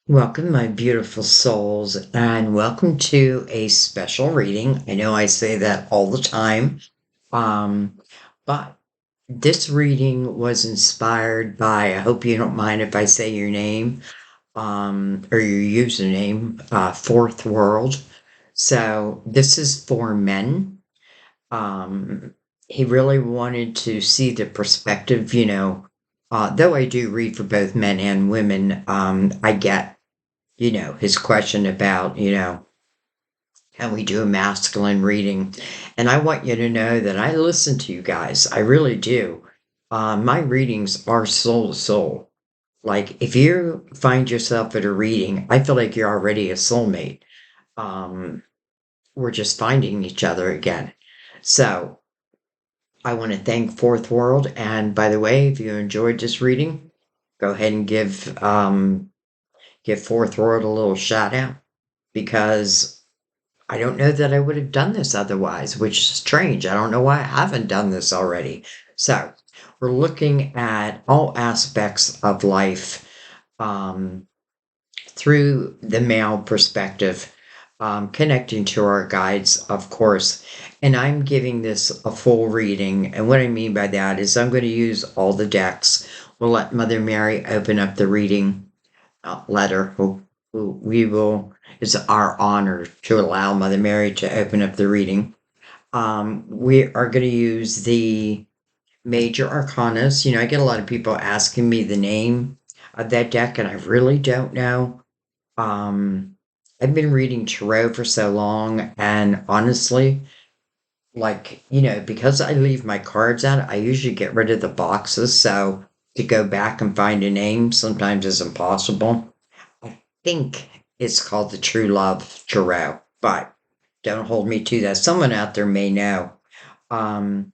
Welcome, my beautiful souls, and welcome to a special reading. I know I say that all the time, um, but this reading was inspired by, I hope you don't mind if I say your name, or your username, Fourth World. So this is for men. Um, he really wanted to see the perspective, though I do read for both men and women, I get his question about, can we do a masculine reading? And I want you to know that I listen to you guys. I really do. My readings are soul to soul. Like, if you find yourself at a reading, I feel like you're already a soulmate. Um, we're just finding each other again. So, I want to thank Fourth World. And by the way, if you enjoyed this reading, go ahead and give Fourth World a little shout out because I don't know that I would have done this otherwise, which is strange. I don't know why I haven't done this already. So, we're looking at all aspects of life um, through the male perspective, connecting to our guides, of course. And I'm giving this a full reading. And what I mean by that is I'm going to use all the decks. We'll let Mother Mary open up the reading letter. We will, it's our honor to allow Mother Mary to open up the reading. We are going to use the major arcanas. I get a lot of people asking me the name of that deck, and I really don't know. Um, I've been reading tarot for so long, and honestly, like, because I leave my cards out, I usually get rid of the boxes, so to go back and find a name sometimes is impossible. I think it's called the True Love Tarot, but don't hold me to that. Someone out there may know. Um,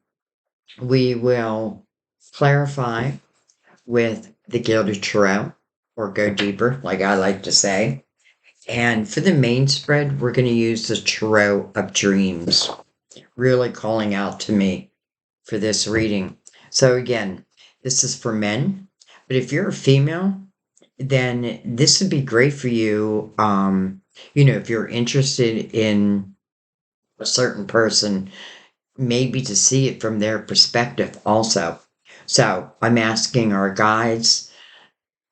we will clarify with the Gilded Tarot, or go deeper, like I like to say. And for the main spread, we're going to use the Tarot of Dreams, really calling out to me for this reading. So, again, this is for men, but if you're a female, then this would be great for you. If you're interested in a certain person, maybe to see it from their perspective also. So I'm asking our guides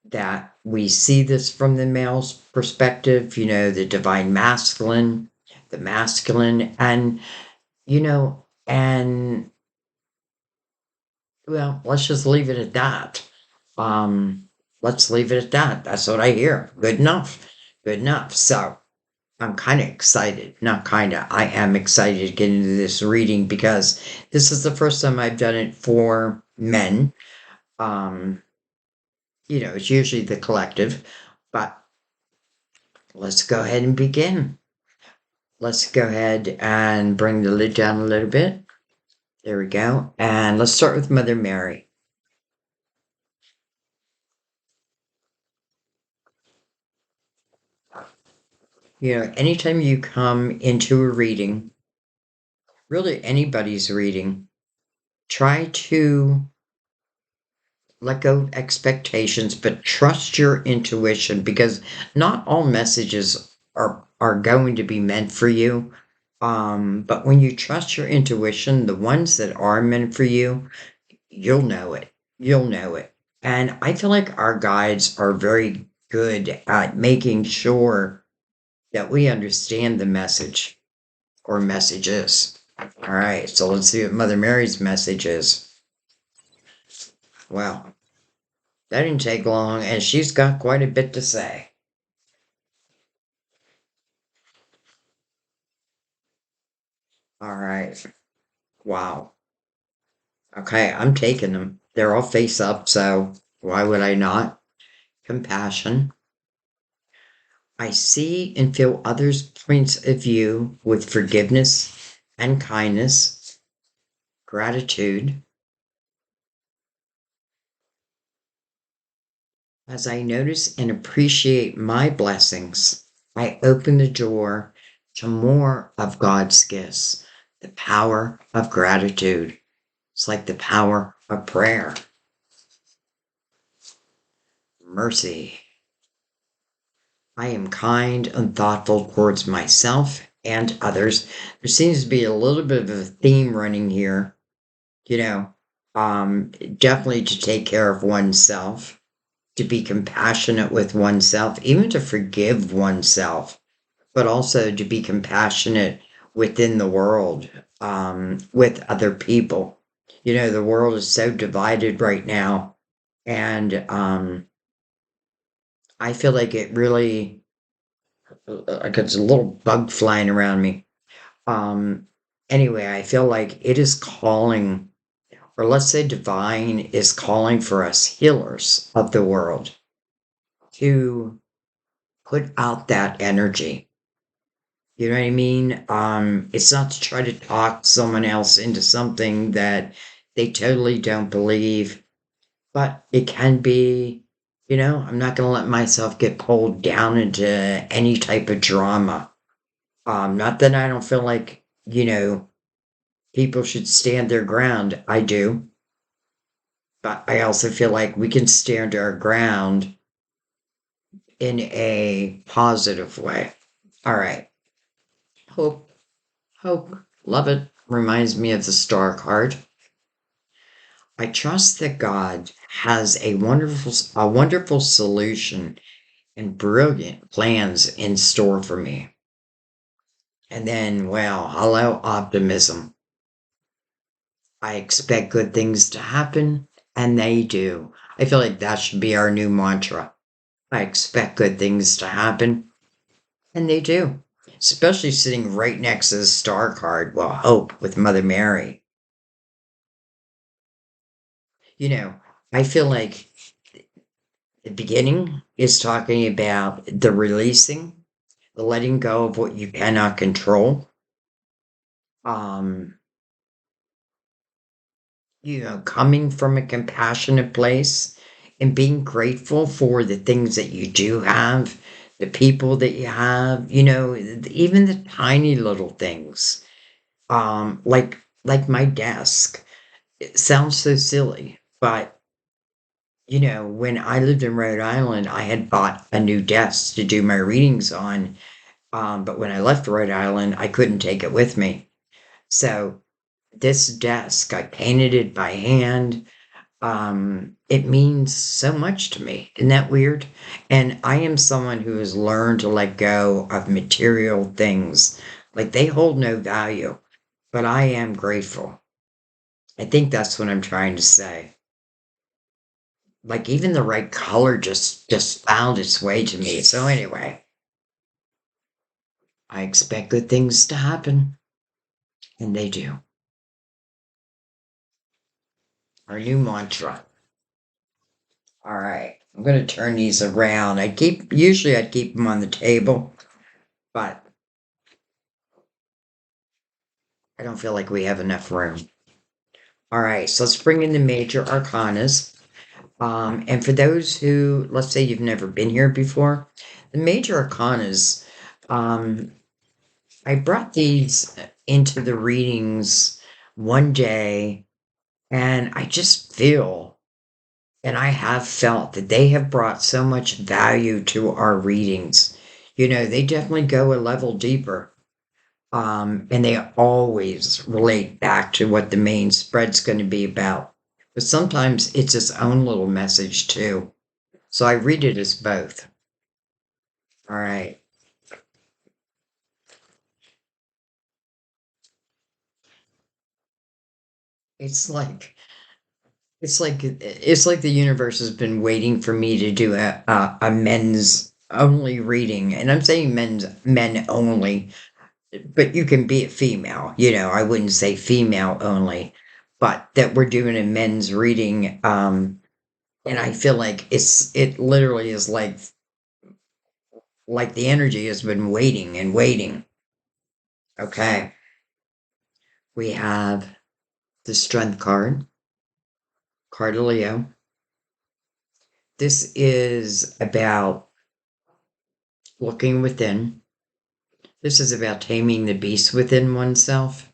that we see this from the male's perspective, the divine masculine, the masculine, and, and well, let's just leave it at that. Um, let's leave it at that. That's what I hear. Good enough. Good enough. So I'm kind of excited. Not kind of. I am excited to get into this reading because this is the first time I've done it for men. Um, it's usually the collective, but let's go ahead and begin. Let's go ahead and bring the lid down a little bit. There we go. And let's start with Mother Mary. Anytime you come into a reading, really anybody's reading, try to let go of expectations, but trust your intuition because not all messages are going to be meant for you. But when you trust your intuition, the ones that are meant for you, you'll know it. You'll know it. And I feel like our guides are very good at making sure that we understand the message or messages. All right, so let's see what Mother Mary's message is. Well, that didn't take long, and she's got quite a bit to say. All right. Wow. Okay, I'm taking them. They're all face up, so why would I not? Compassion. I see and feel others' points of view with forgiveness and kindness, gratitude. As I notice and appreciate my blessings, I open the door to more of God's gifts, the power of gratitude. It's like the power of prayer, mercy. I am kind and thoughtful towards myself and others. There seems to be a little bit of a theme running here, you know, definitely to take care of oneself, to be compassionate with oneself, even to forgive oneself, but also to be compassionate within the world, with other people. You know, the world is so divided right now, and I feel like it really, like it's a little bug flying around me. Um, anyway, I feel like it is calling, or let's say divine is calling for us healers of the world to put out that energy. You know what I mean? It's not to try to talk someone else into something that they totally don't believe, but it can be, I'm not going to let myself get pulled down into any type of drama. Not that I don't feel like, people should stand their ground. I do. But I also feel like we can stand our ground in a positive way. All right. Hope, hope, love it. Reminds me of the star card. I trust that God has a wonderful solution and brilliant plans in store for me. And then, well, hello, optimism. I expect good things to happen, and they do. I feel like that should be our new mantra. I expect good things to happen, and they do. Especially sitting right next to the star card, well, hope with Mother Mary. You know, I feel like the beginning is talking about the releasing, the letting go of what you cannot control. Um, coming from a compassionate place and being grateful for the things that you do have, the people that you have, even the tiny little things. Like my desk. It sounds so silly, but when I lived in Rhode Island, I had bought a new desk to do my readings on. But when I left Rhode Island, I couldn't take it with me. So this desk, I painted it by hand. It means so much to me. Isn't that weird? And I am someone who has learned to let go of material things. Like they hold no value, but I am grateful. I think that's what I'm trying to say. Like even the right color just found its way to me. So anyway, I expect good things to happen, and they do. Our new mantra. All right, I'm gonna turn these around. I'd keep them on the table, but I don't feel like we have enough room. All right, so let's bring in the major arcanas. And for those who, let's say you've never been here before, the major arcanas, um, I brought these into the readings one day, and I just feel, and I have felt that they have brought so much value to our readings. They definitely go a level deeper. And they always relate back to what the main spread's going to be about. But sometimes it's its own little message too. So I read it as both. All right. It's like it's like the universe has been waiting for me to do a men's only reading, and I'm saying men only, but you can be a female. I wouldn't say female only, but that we're doing a men's reading. And I feel like it literally is like the energy has been waiting and waiting. Okay. We have the strength card of Leo. This is about looking within. This is about taming the beast within oneself.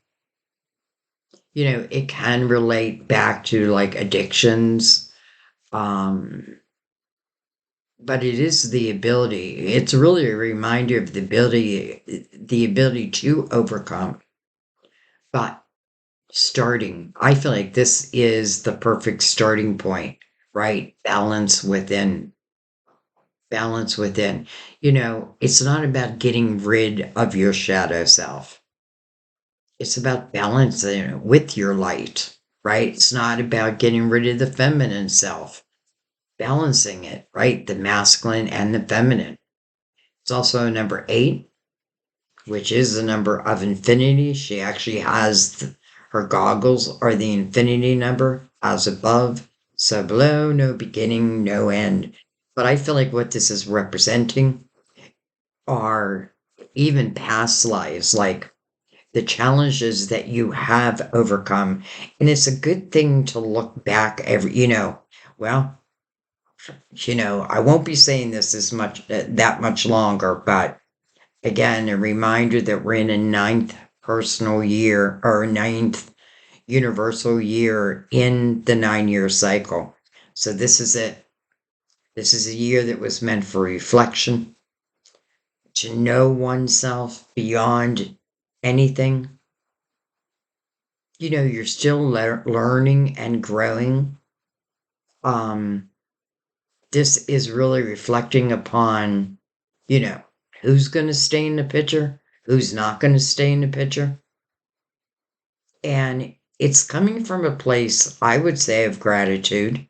It can relate back to like addictions, um, but it is the ability. It's really a reminder of the ability to overcome. But starting, I feel like this is the perfect starting point, right? Balance within. It's not about getting rid of your shadow self. It's about balancing it with your light, right? It's not about getting rid of the feminine self, balancing it, right? The masculine and the feminine. It's also number 8, which is the number of infinity. She actually has her goggles are the infinity number, as above, so below, no beginning, no end. But I feel like what this is representing are even past lives, like the challenges that you have overcome. And it's a good thing to look back well, I won't be saying this as much, that much longer, but again, a reminder that we're in a ninth personal year or ninth universal year in the 9-year cycle. So this is it. This is a year that was meant for reflection, to know oneself beyond anything. You're still learning and growing. Um, this is really reflecting upon, you know, who's going to stay in the picture, who's not going to stay in the picture. And it's coming from a place, I would say, of gratitude,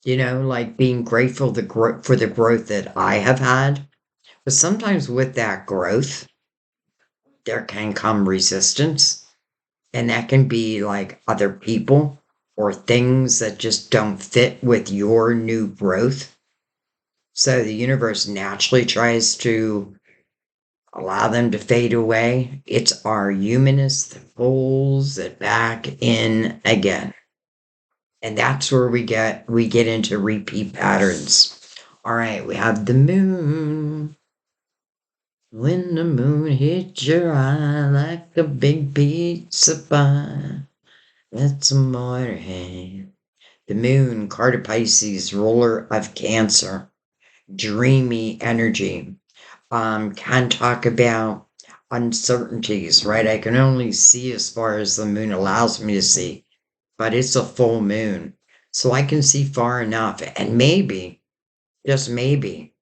like being grateful for the growth that I have had. But sometimes with that growth, there can come resistance. And that can be like other people or things that just don't fit with your new growth. So the universe naturally tries to allow them to fade away. It's our humanness that pulls it back in again. And that's where we get into repeat patterns. All right, we have the moon. When the moon hits your eye like a big pizza pie, that's more hand. The moon, card of Pisces, ruler of Cancer, dreamy energy. Can talk about uncertainties, right? I can only see as far as the moon allows me to see, but it's a full moon. So I can see far enough. And maybe, just maybe,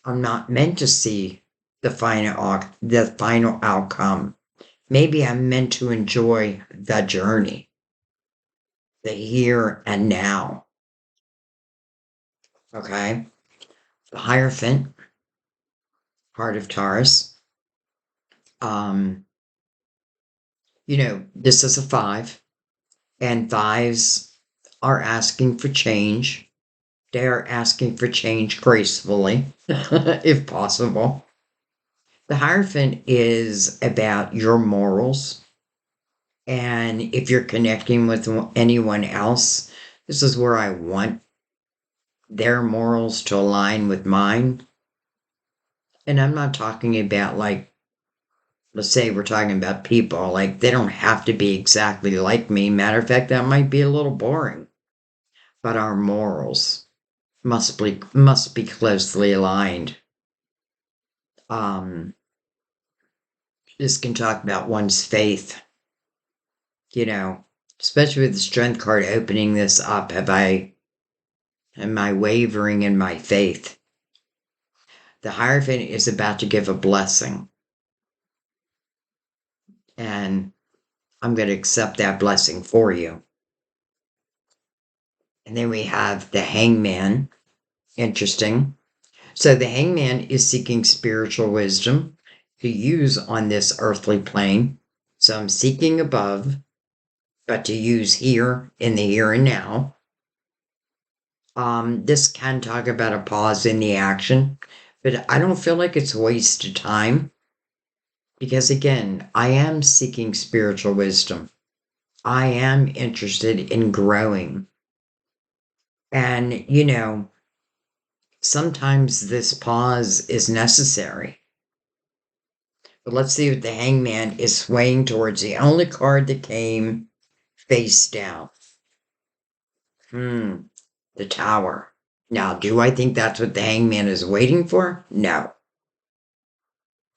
I'm not meant to see the final outcome. Maybe I'm meant to enjoy the journey, the here and now. Okay. The Hierophant, part of Taurus. Um, this is a 5, and 5s are asking for change. They are asking for change gracefully, if possible. The Hierophant is about your morals. And if you're connecting with anyone else, this is where I want their morals to align with mine. And I'm not talking about, like, let's say we're talking about people, like they don't have to be exactly like me. Matter of fact, that might be a little boring. But our morals must be closely aligned. Um, this can talk about one's faith, you know, especially with the Strength card opening this up. Am I wavering in my faith? The Hierophant is about to give a blessing, and I'm going to accept that blessing for you. And then we have the Hangman. Interesting. So the Hangman is seeking spiritual wisdom to use on this earthly plane. So I'm seeking above, but to use here in the here and now. This can talk about a pause in the action, but I don't feel like it's wasted time because, again, I am seeking spiritual wisdom. I am interested in growing. And, sometimes this pause is necessary. But let's see what the Hangman is swaying towards. The only card that came face down. The Tower. Now, do I think that's what the hangman is waiting for? No.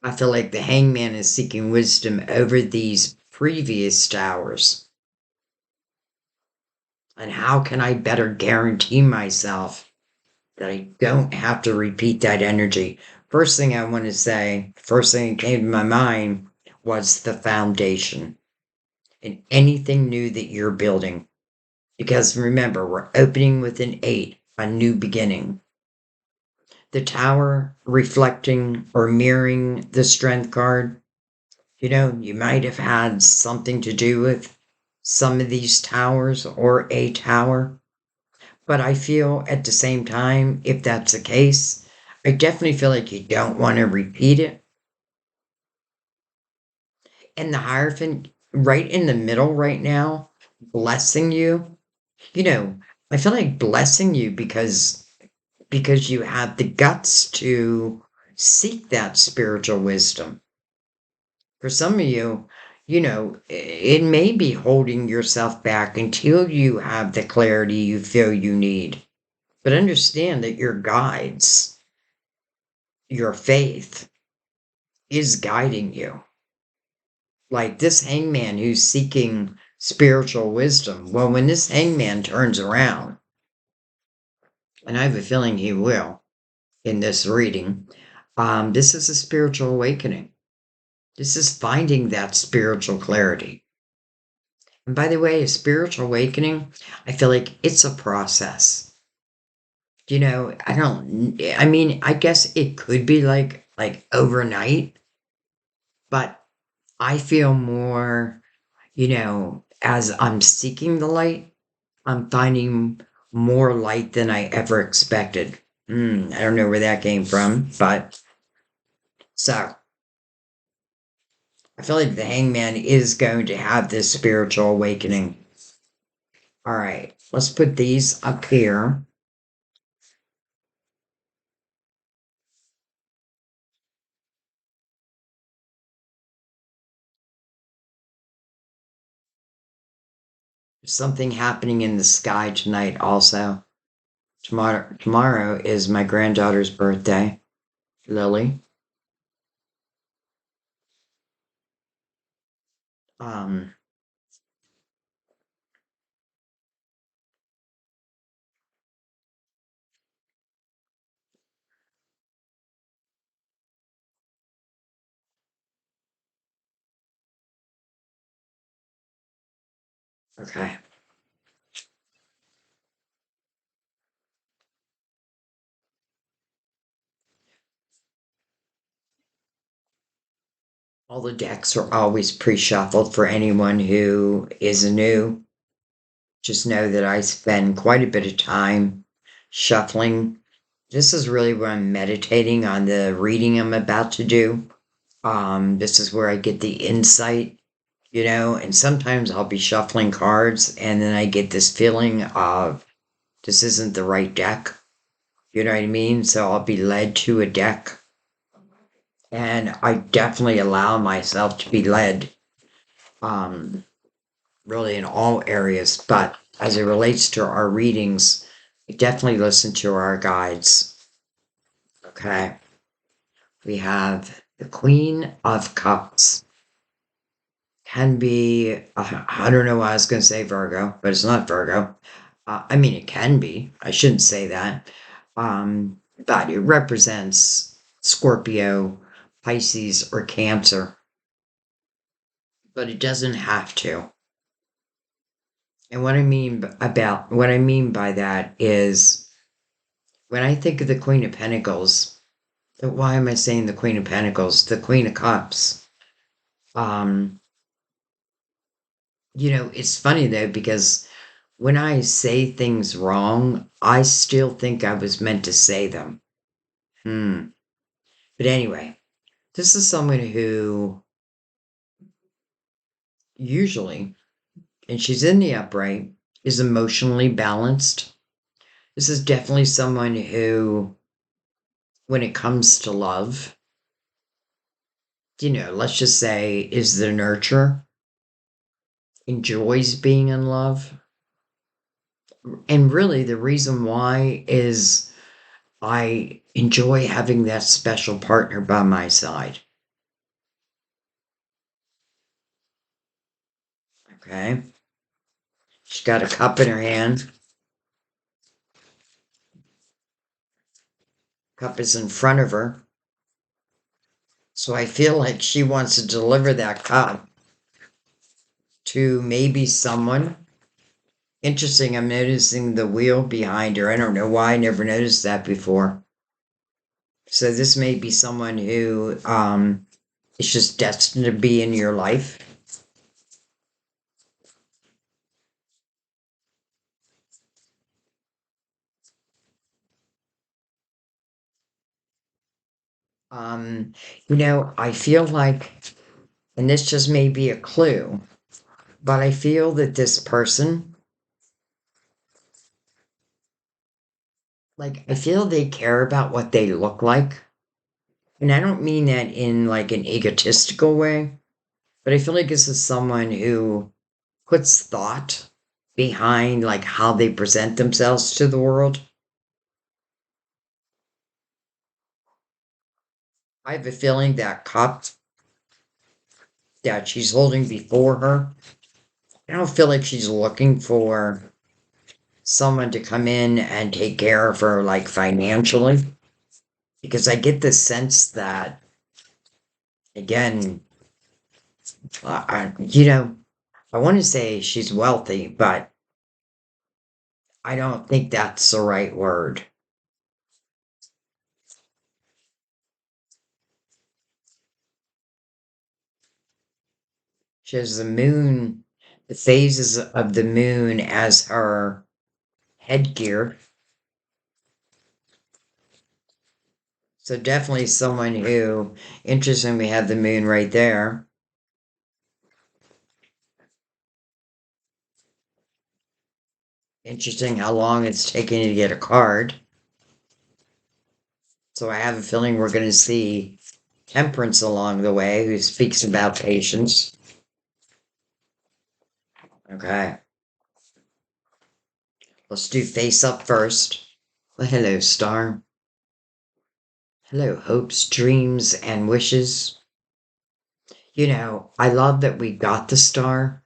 I feel like the hangman is seeking wisdom over these previous towers. And how can I better guarantee myself that I don't have to repeat that energy? First thing I want to say, first thing that came to my mind was the foundation in anything new that you're building. Because remember, we're opening with an 8, a new beginning. The tower reflecting or mirroring the strength card. You might have had something to do with some of these towers or a tower. But I feel at the same time, if that's the case, I definitely feel like you don't want to repeat it. And the Hierophant right in the middle right now, blessing you, you know, I feel like blessing you because you have the guts to seek that spiritual wisdom. For some of you, it may be holding yourself back until you have the clarity you feel you need. But understand that your guides, your faith, is guiding you. Like this hangman who's seeking spiritual wisdom. Well, when this hangman turns around, and I have a feeling he will in this reading, this is a spiritual awakening. This is finding that spiritual clarity. And by the way, a spiritual awakening, I feel like it's a process. I mean, I guess it could be like overnight, but I feel more, as I'm seeking the light, I'm finding more light than I ever expected. I don't know where that came from, but so I feel like the hangman is going to have this spiritual awakening. All right, let's put these up here. There's something happening in the sky tonight also. Tomorrow is my granddaughter's birthday, Lily. Um, okay. All the decks are always pre-shuffled for anyone who is new. Just know that I spend quite a bit of time shuffling. This is really where I'm meditating on the reading I'm about to do. This is where I get the insight, and sometimes I'll be shuffling cards and then I get this feeling of this isn't the right deck. You know what I mean? So I'll be led to a deck and I definitely allow myself to be led, um, really in all areas. But as it relates to our readings, I definitely listen to our guides. Okay. We have the Queen of Cups. Can be, I don't know why I was going to say Virgo, but it's not Virgo. I mean, it can be. I shouldn't say that. But it represents Scorpio, Pisces, or Cancer. But it doesn't have to. And what I mean by that is when I think of the Queen of Pentacles, why am I saying the Queen of Pentacles? The Queen of Cups. Um, it's funny though, because when I say things wrong, I still think I was meant to say them. But anyway, this is someone who usually, and she's in the upright, is emotionally balanced. This is definitely someone who, when it comes to love, let's just say is the nurturer, enjoys being in love, And really, the reason why is I enjoy having that special partner by my side. Okay. She's got a cup in her hand. Cup is in front of her. So I feel like she wants to deliver that cup to maybe someone. Interesting, I'm noticing the wheel behind her. I don't know why I never noticed that before. So this may be someone who is just destined to be in your life. Um, I feel like, and this just may be a clue, but I feel that this person, like, I feel they care about what they look like. And I don't mean that in like an egotistical way, but I feel like this is someone who puts thought behind like how they present themselves to the world. I have a feeling that cup that she's holding before her, I don't feel like she's looking for someone to come in and take care of her like financially, because I get the sense that, again, I want to say she's wealthy, but I don't think that's the right word. She has the phases of the moon as her headgear. So definitely someone who, interesting, we have the moon right there. Interesting how long it's taking to get a card. So I have a feeling we're going to see Temperance along the way, who speaks about patience. Okay, let's do face up first. Well, hello, star. Hello, hopes, dreams, and wishes. I love that we got the star,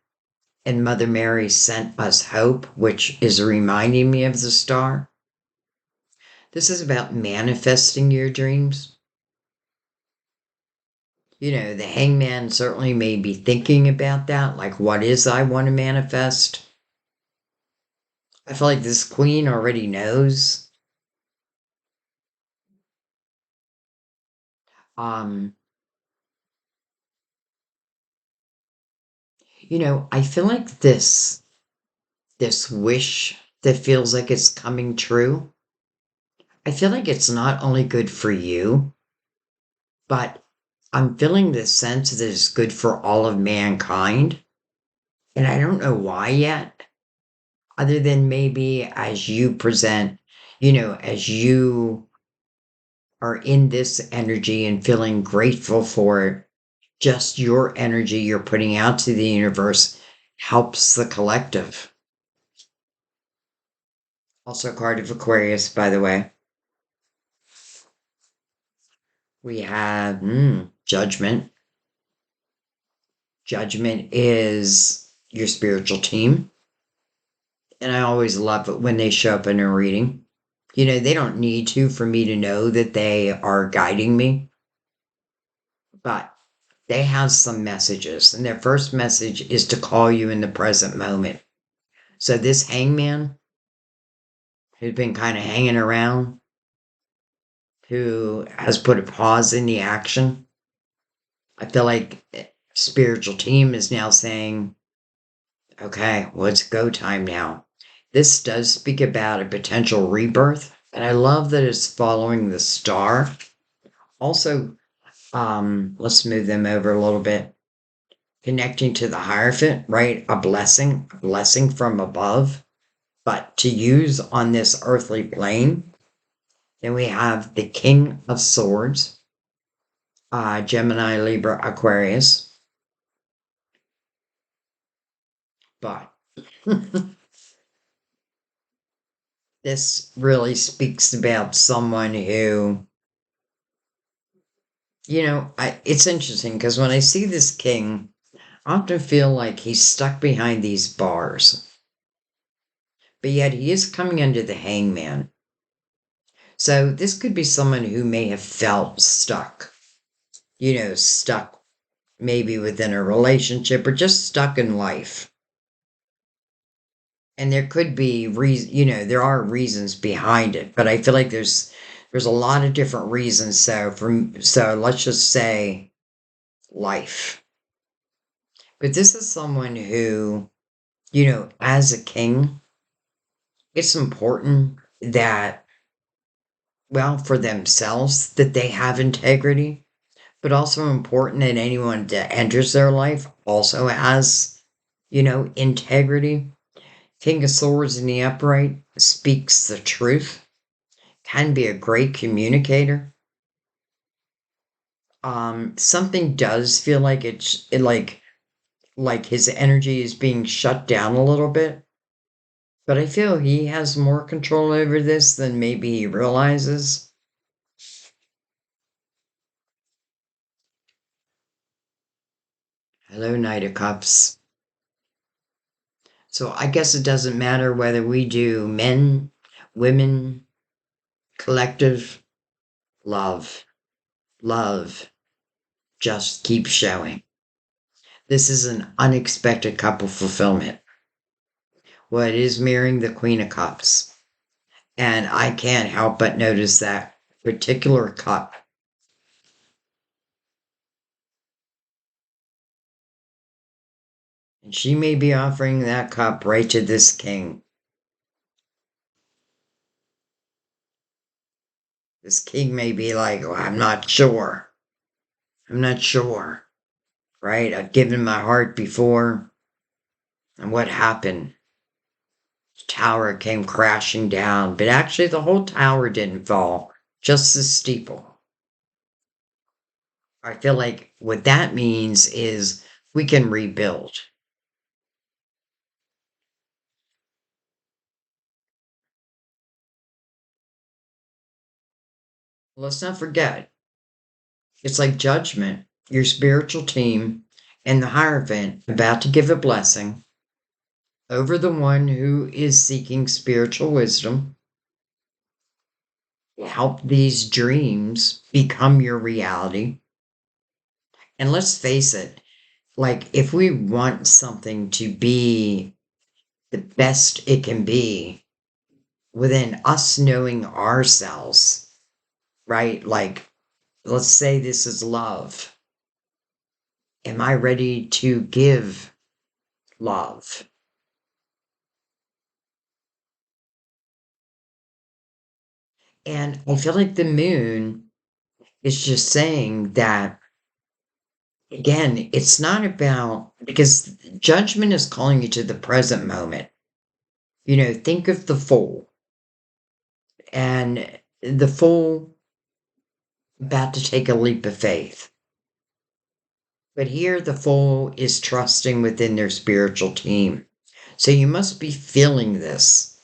and Mother Mary sent us hope, which is reminding me of the star. This is about manifesting your dreams. The hangman certainly may be thinking about that, like, what is I want to manifest? I feel like this queen already knows. Um, I feel like this wish that feels like it's coming true. I feel like it's not only good for you, but I'm feeling this sense that it's good for all of mankind. And I don't know why yet, other than maybe as you present, as you are in this energy and feeling grateful for it, just your energy you're putting out to the universe helps the collective. Also, card of Aquarius, by the way. We have Judgment. Judgment is your spiritual team. And I always love it when they show up in a reading. They don't need to for me to know that they are guiding me, but they have some messages. And their first message is to call you in the present moment. So this hangman who's been kind of hanging around, who has put a pause in the action, I feel like spiritual team is now saying, okay, well, it's go time now. This does speak about a potential rebirth, and I love that it's following the star. Also, let's move them over a little bit. Connecting to the Hierophant, right? A blessing from above, but to use on this earthly plane. Then we have the King of Swords, Gemini, Libra, Aquarius. But This really speaks about someone who, it's interesting because when I see this king, I often feel like he's stuck behind these bars, but yet he is coming under the hangman. So this could be someone who may have felt stuck, stuck maybe within a relationship or just stuck in life. And there could be there are reasons behind it, but I feel like there's a lot of different reasons. So let's just say life. But this is someone who, as a king, it's important that, well, for themselves, that they have integrity, but also important that anyone that enters their life also has, integrity. King of Swords in the upright speaks the truth, can be a great communicator. Something does feel like like his energy is being shut down a little bit, but I feel he has more control over this than maybe he realizes. Hello, Knight of Cups. So I guess it doesn't matter whether we do men, women, collective, love, love, just keep showing. This is an unexpected couple fulfillment. Well, it is mirroring the Queen of Cups. And I can't help but notice that particular cup. And she may be offering that cup right to this king. This king may be like, well, I'm not sure. I'm not sure. Right? I've given my heart before. And what happened? The tower came crashing down. But actually, the whole tower didn't fall, just the steeple. I feel like what that means is we can rebuild. Let's not forget, it's like judgment. Your spiritual team and the Hierophant about to give a blessing over the one who is seeking spiritual wisdom. Help these dreams become your reality. And let's face it, like if we want something to be the best it can be within us knowing ourselves, right? Like, let's say this is love. Am I ready to give love? And I feel like the moon is just saying that, again, it's not about, because judgment is calling you to the present moment. Think of the fool, and the fool about to take a leap of faith. But here the fool is trusting within their spiritual team. So you must be feeling this.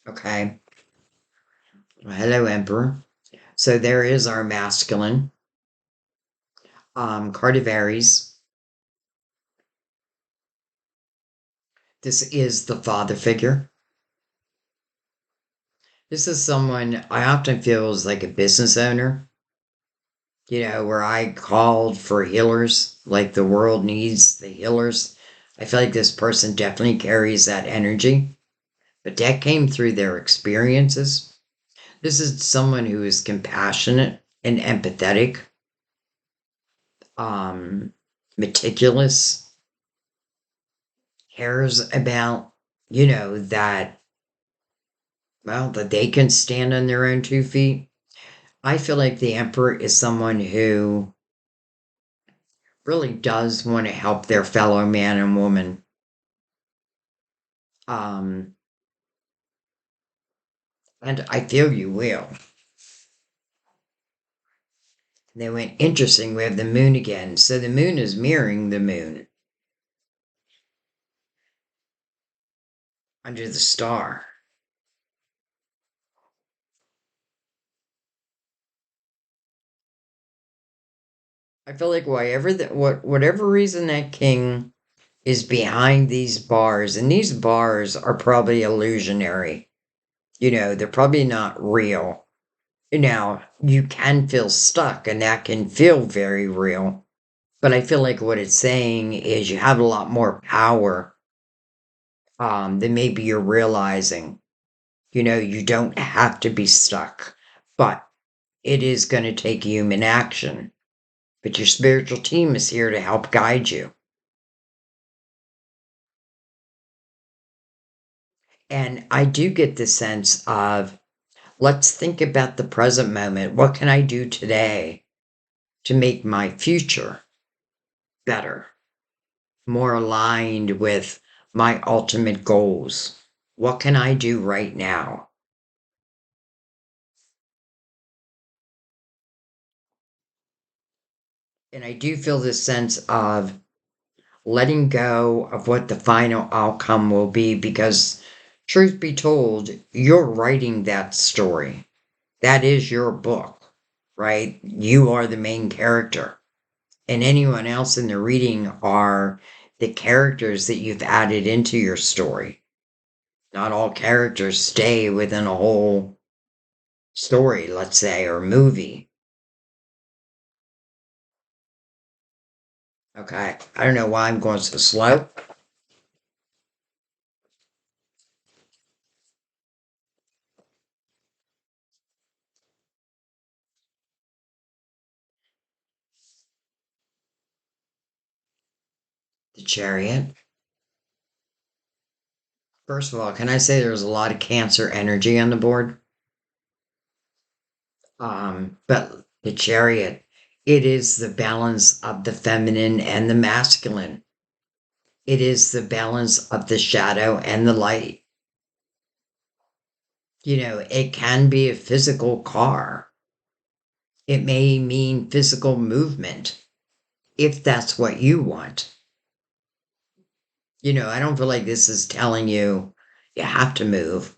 Okay. Well, hello, Emperor. So there is our masculine. Cardivaries. This is the father figure. This is someone I often feel is like a business owner, where I called for healers, like the world needs the healers. I feel like this person definitely carries that energy, but that came through their experiences. This is someone who is compassionate and empathetic, um, meticulous, cares about, that, well, that they can stand on their own 2 feet. I feel like the emperor is someone who really does want to help their fellow man and woman. Um, and I feel you will. They went interesting. We have the moon again. So the moon is mirroring the moon. under the star. I feel like whatever reason that king is behind these bars, and these bars are probably illusionary. They're probably not real. Now, you can feel stuck, and that can feel very real. But I feel like what it's saying is you have a lot more power than maybe you're realizing. You don't have to be stuck, but it is going to take human action. But your spiritual team is here to help guide you. And I do get the sense of let's think about the present moment. What can I do today to make my future better, more aligned with my ultimate goals? What can I do right now? And I do feel this sense of letting go of what the final outcome will be because, truth be told, you're writing that story. That is your book, right? You are the main character. And anyone else in the reading are the characters that you've added into your story. Not all characters stay within a whole story, let's say, or movie. Okay, I don't know why I'm going so slow. The Chariot. First of all, can I say there's a lot of Cancer energy on the board? But the Chariot, it is the balance of the feminine and the masculine. It is the balance of the shadow and the light. It can be a physical car. It may mean physical movement if that's what you want. I don't feel like this is telling you you have to move,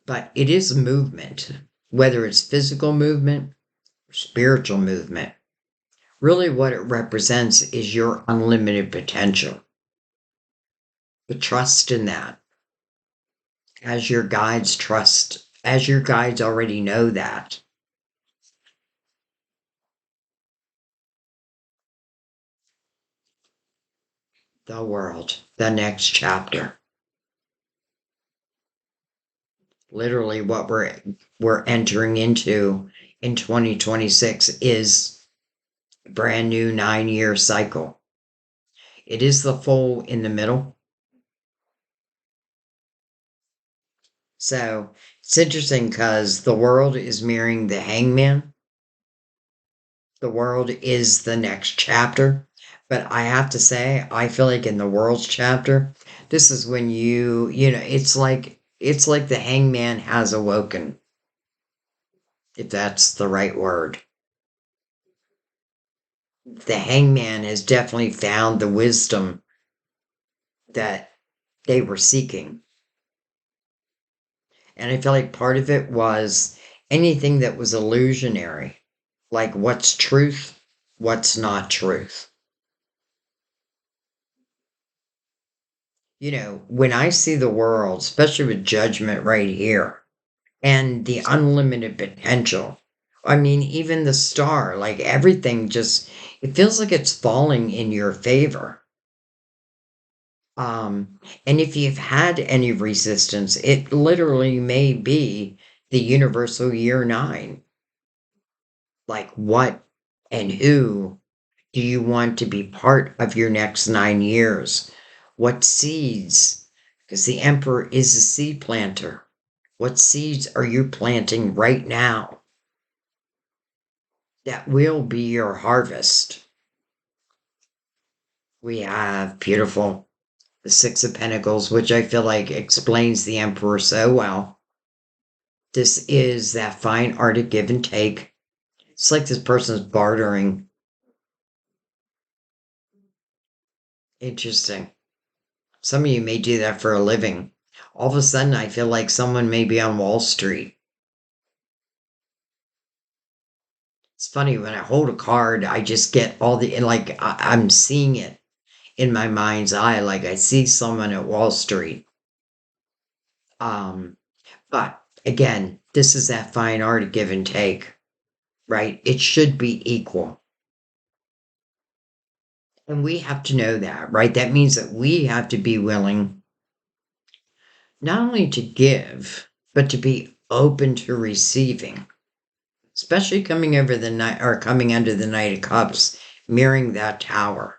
but it is movement, whether it's physical movement or spiritual movement. Really, what it represents is your unlimited potential. The trust in that, as your guides already know that. The world, the next chapter. Literally, what we're entering into in 2026 is a brand new 9-year cycle. It is the full in the middle. So it's interesting because the world is mirroring the hangman. The world is the next chapter. But I have to say, I feel like in the world's chapter, this is when it's like the hangman has awoken, if that's the right word. The hangman has definitely found the wisdom that they were seeking. And I feel like part of it was anything that was illusionary, like what's truth, what's not truth. When I see the world, especially with judgment right here, and the unlimited potential. I mean, even the star, like everything just, it feels like it's falling in your favor. And if you've had any resistance, it literally may be the universal year 9. Like, what and who do you want to be part of your next 9 years? What seeds? Because the emperor is a seed planter. What seeds are you planting right now that will be your harvest? We have beautiful the Six of Pentacles, which I feel like explains the emperor so well. This is that fine art of give and take. It's like this person's bartering. Interesting. Some of you may do that for a living. All of a sudden, I feel like someone may be on Wall Street. It's funny when I hold a card, I just get all the, and like I'm seeing it in my mind's eye, like I see someone at Wall Street. Um, but again, this is that fine art of give and take, right? It should be equal. And we have to know that, right? That means that we have to be willing not only to give, but to be open to receiving, especially coming over the night or coming under the Knight of Cups, mirroring that tower.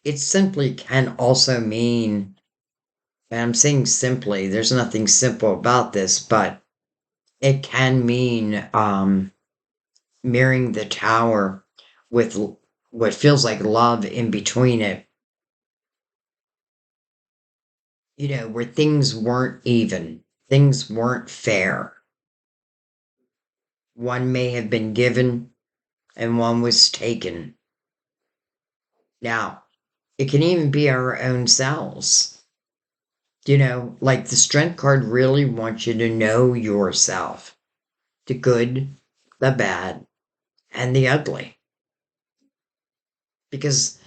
It simply can also mean, and I'm saying simply, there's nothing simple about this, but it can mean mirroring the tower with what feels like love in between it, where things weren't even, things weren't fair. One may have been given and one was taken. Now, it can even be our own selves. Like the strength card really wants you to know yourself, the good, the bad, and the ugly. Because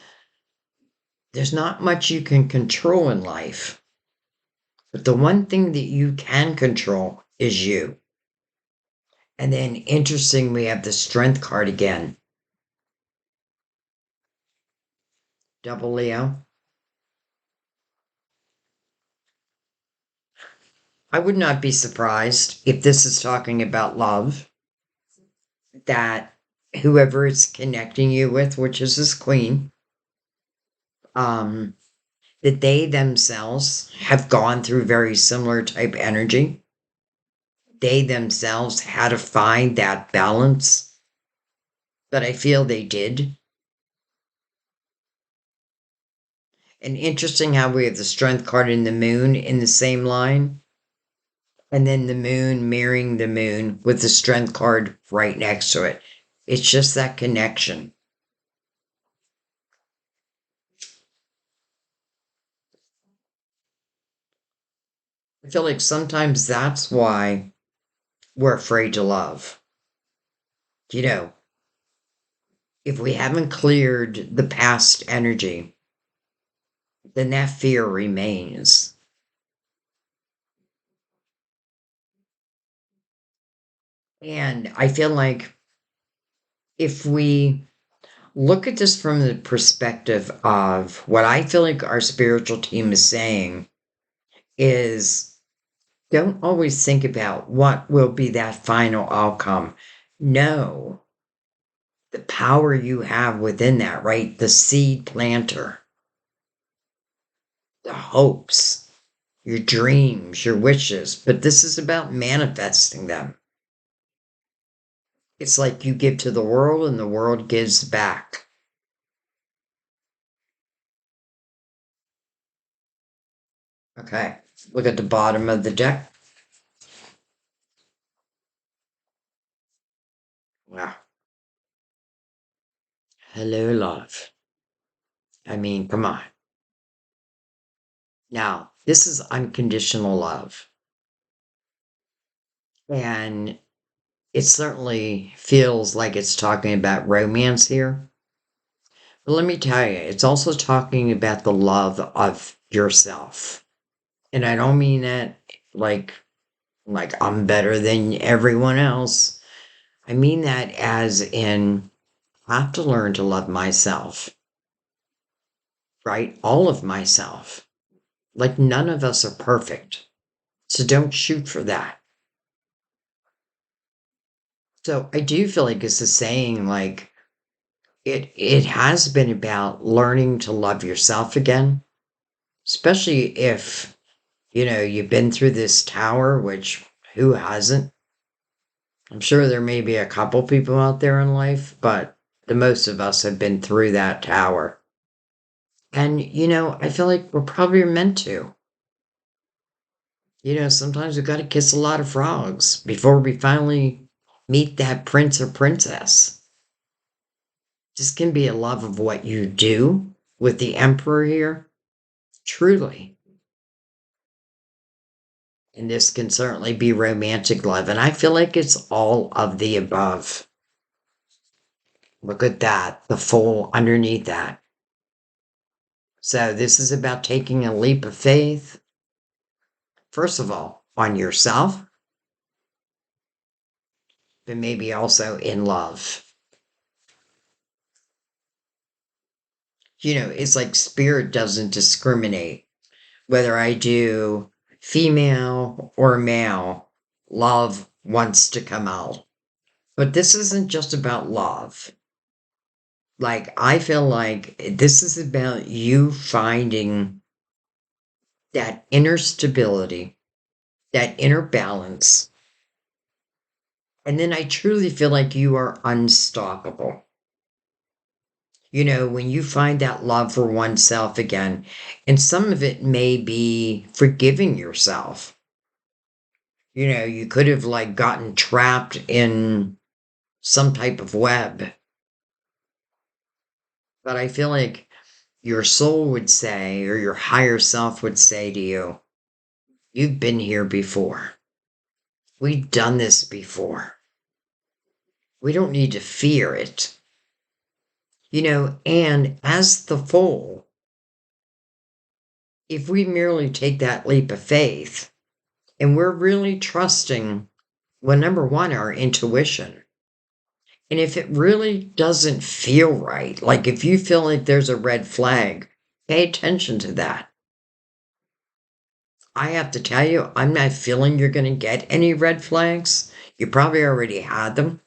there's not much you can control in life. But the one thing that you can control is you. And then interesting, we have the strength card again. Double Leo. I would not be surprised if this is talking about love, that whoever it's connecting you with, which is this queen, um, that they themselves have gone through very similar type energy. They themselves had to find that balance, but I feel they did. And interesting how we have the strength card and the moon in the same line, and then the moon mirroring the moon with the strength card right next to it. It's just that connection. I feel like sometimes that's why we're afraid to love. You know, if we haven't cleared the past energy, then that fear remains. And I feel like if we look at this from the perspective of what I feel like our spiritual team is saying is don't always think about what will be that final outcome. No, the power you have within that, right? The seed planter, the hopes, your dreams, your wishes. But this is about manifesting them. It's like you give to the world and the world gives back. Okay, look at the bottom of the deck. Wow. Hello, love. I mean, come on. Now, this is unconditional love. And it certainly feels like it's talking about romance here. But let me tell you, it's also talking about the love of yourself. And I don't mean that like I'm better than everyone else. I mean that as in I have to learn to love myself, right? All of myself. Like none of us are perfect. So don't shoot for that. So I do feel like it's a saying like it has been about learning to love yourself again, especially if you've been through this tower, which who hasn't? I'm sure there may be a couple people out there in life, but the most of us have been through that tower. And I feel like we're probably meant to. Sometimes we've got to kiss a lot of frogs before we finally meet that prince or princess. This can be a love of what you do with the emperor here. truly. And this can certainly be romantic love. And I feel like it's all of the above. Look at that, the full underneath that. So this is about taking a leap of faith, first of all, on yourself, but maybe also in love. It's like spirit doesn't discriminate whether I do female or male. Love wants to come out. But this isn't just about love. Like, I feel like this is about you finding that inner stability, that inner balance. And then I truly feel like you are unstoppable. When you find that love for oneself again, and some of it may be forgiving yourself. You could have like gotten trapped in some type of web. But I feel like your soul would say, or your higher self would say to you, you've been here before. We've done this before. We don't need to fear it. And as the foal, if we merely take that leap of faith and we're really trusting, well, number one, our intuition. And if it really doesn't feel right, like if you feel like there's a red flag, pay attention to that. I have to tell you, I'm not feeling you're going to get any red flags. You probably already had them.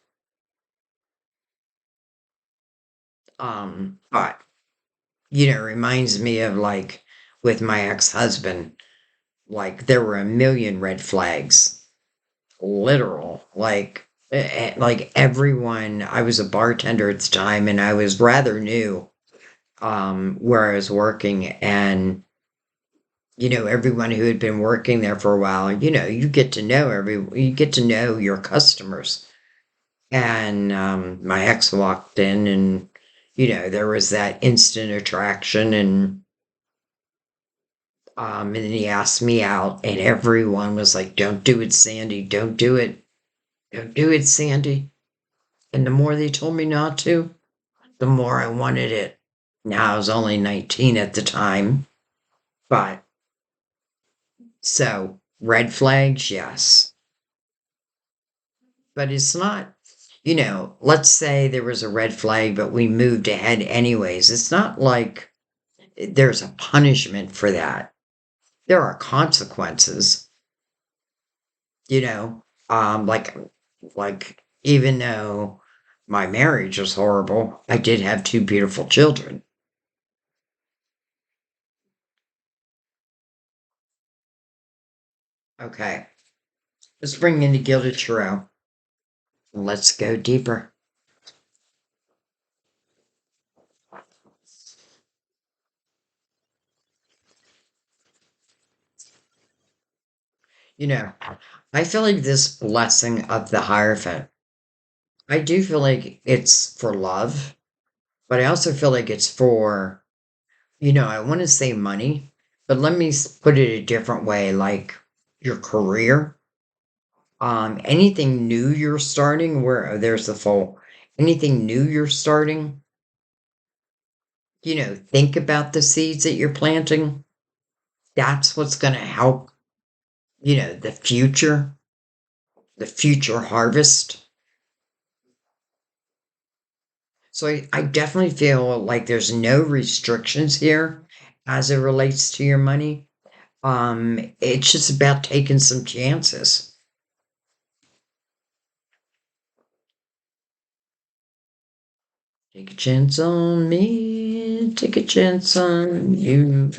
But, it reminds me of like with my ex-husband, like there were a million red flags, literal, like everyone. I was a bartender at the time and I was rather new, where I was working, and everyone who had been working there for a while, you get to know your customers. And my ex walked in, and there was that instant attraction, and then he asked me out, and everyone was like, "Don't do it, Sandy. Don't do it. Don't do it, Sandy." And the more they told me not to, the more I wanted it. Now I was only 19 at the time, but so red flags, yes. But it's not, let's say there was a red flag, but we moved ahead anyways. It's not like there's a punishment for that. There are consequences, you know, like even though my marriage was horrible, I did have two beautiful children. Okay, let's bring in the Gilded Tarot. Let's go deeper. You know, I feel like this blessing of the Hierophant, I do feel like it's for love, but I also feel like it's for, I want to say money, but let me put it a different way, like your career. Anything new you're starting, where there's the full, anything new you're starting, think about the seeds that you're planting. That's what's going to help, the future harvest. So I definitely feel like there's no restrictions here as it relates to your money. It's just about taking some chances. Take a chance on me, take a chance on you.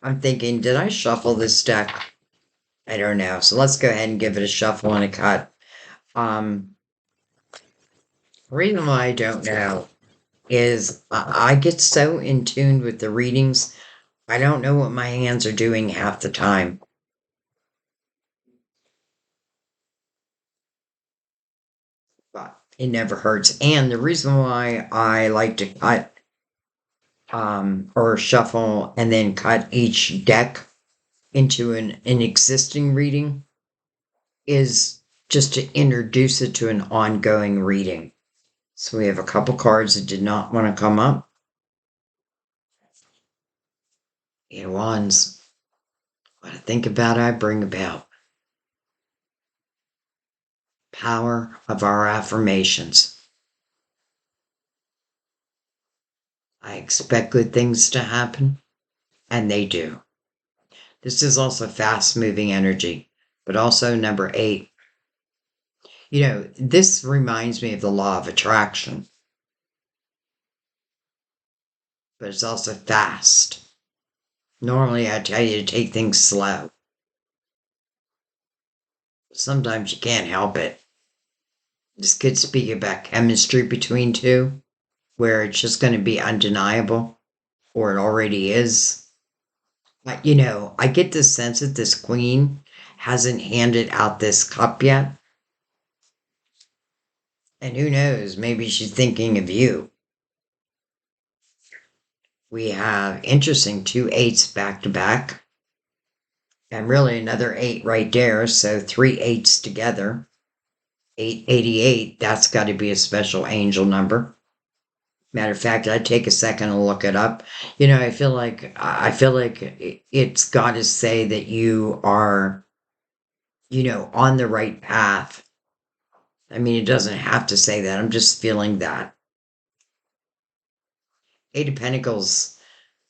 I'm thinking, did I shuffle this deck? I don't know. So let's go ahead and give it a shuffle and a cut. Um, reason why I don't know is I get so in tune with the readings, I don't know what my hands are doing half the time. But it never hurts. And the reason why I like to cut or shuffle and then cut each deck into an existing reading is just to introduce it to an ongoing reading. So we have a couple cards that did not want to come up. Eight of Wands. What I think about, I bring about. Power of our affirmations. I expect good things to happen, and they do. This is also fast moving energy, but also number 8. This reminds me of the law of attraction, but it's also fast. Normally, I tell you to take things slow. Sometimes you can't help it. This could speak about chemistry between two, where it's just going to be undeniable, or it already is. But, I get the sense that this queen hasn't handed out this cup yet. And who knows, maybe she's thinking of you. We have interesting 2 8s back to back. And really another 8 right there. So 3 8s together. 888, that's got to be a special angel number. Matter of fact, I'd take a second to look it up. I feel like it's got to say that you are, on the right path. I mean, it doesn't have to say that. I'm just feeling that. 8 of Pentacles,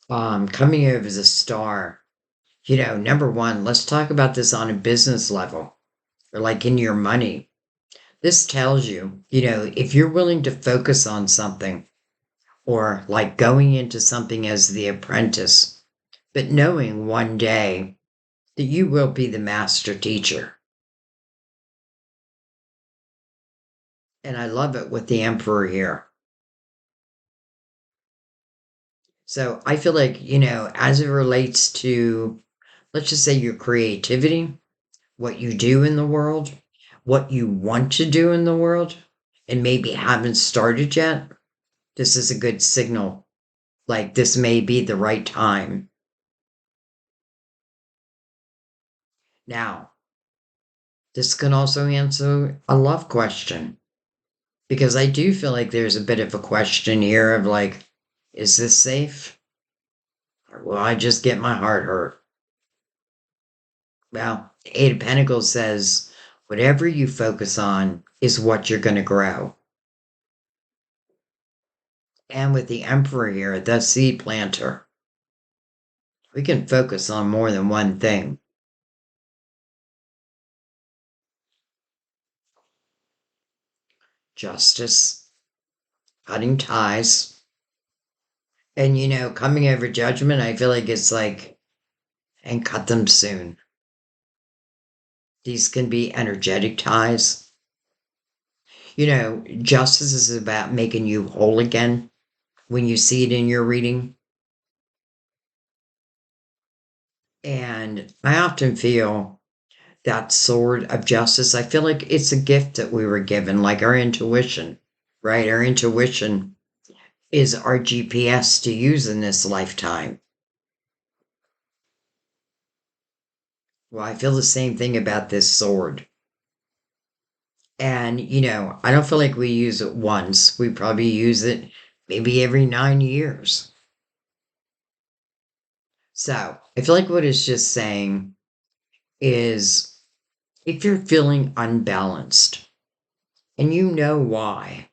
coming over as a star. Number one, let's talk about this on a business level, or like in your money. This tells you, if you're willing to focus on something, or like going into something as the apprentice, but knowing one day that you will be the master teacher. And I love it with the Emperor here. So I feel like, as it relates to, let's just say, your creativity, what you do in the world, what you want to do in the world, and maybe haven't started yet, this is a good signal. Like this may be the right time. Now, this can also answer a love question, because I do feel like there's a bit of a question here of like, is this safe? Or will I just get my heart hurt? Well, the 8 of Pentacles says, whatever you focus on is what you're going to grow. And with the Emperor here, the seed planter, we can focus on more than one thing. Justice, cutting ties, and coming over judgment. I feel like it's like, and cut them soon. These can be energetic ties. Justice is about making you whole again when you see it in your reading. And I often feel that sword of justice, I feel like it's a gift that we were given, like our intuition, right? Our intuition is our GPS to use in this lifetime. Well, I feel the same thing about this sword. And, I don't feel like we use it once. We probably use it maybe every 9 years. So I feel like what it's just saying is, if you're feeling unbalanced and you know why,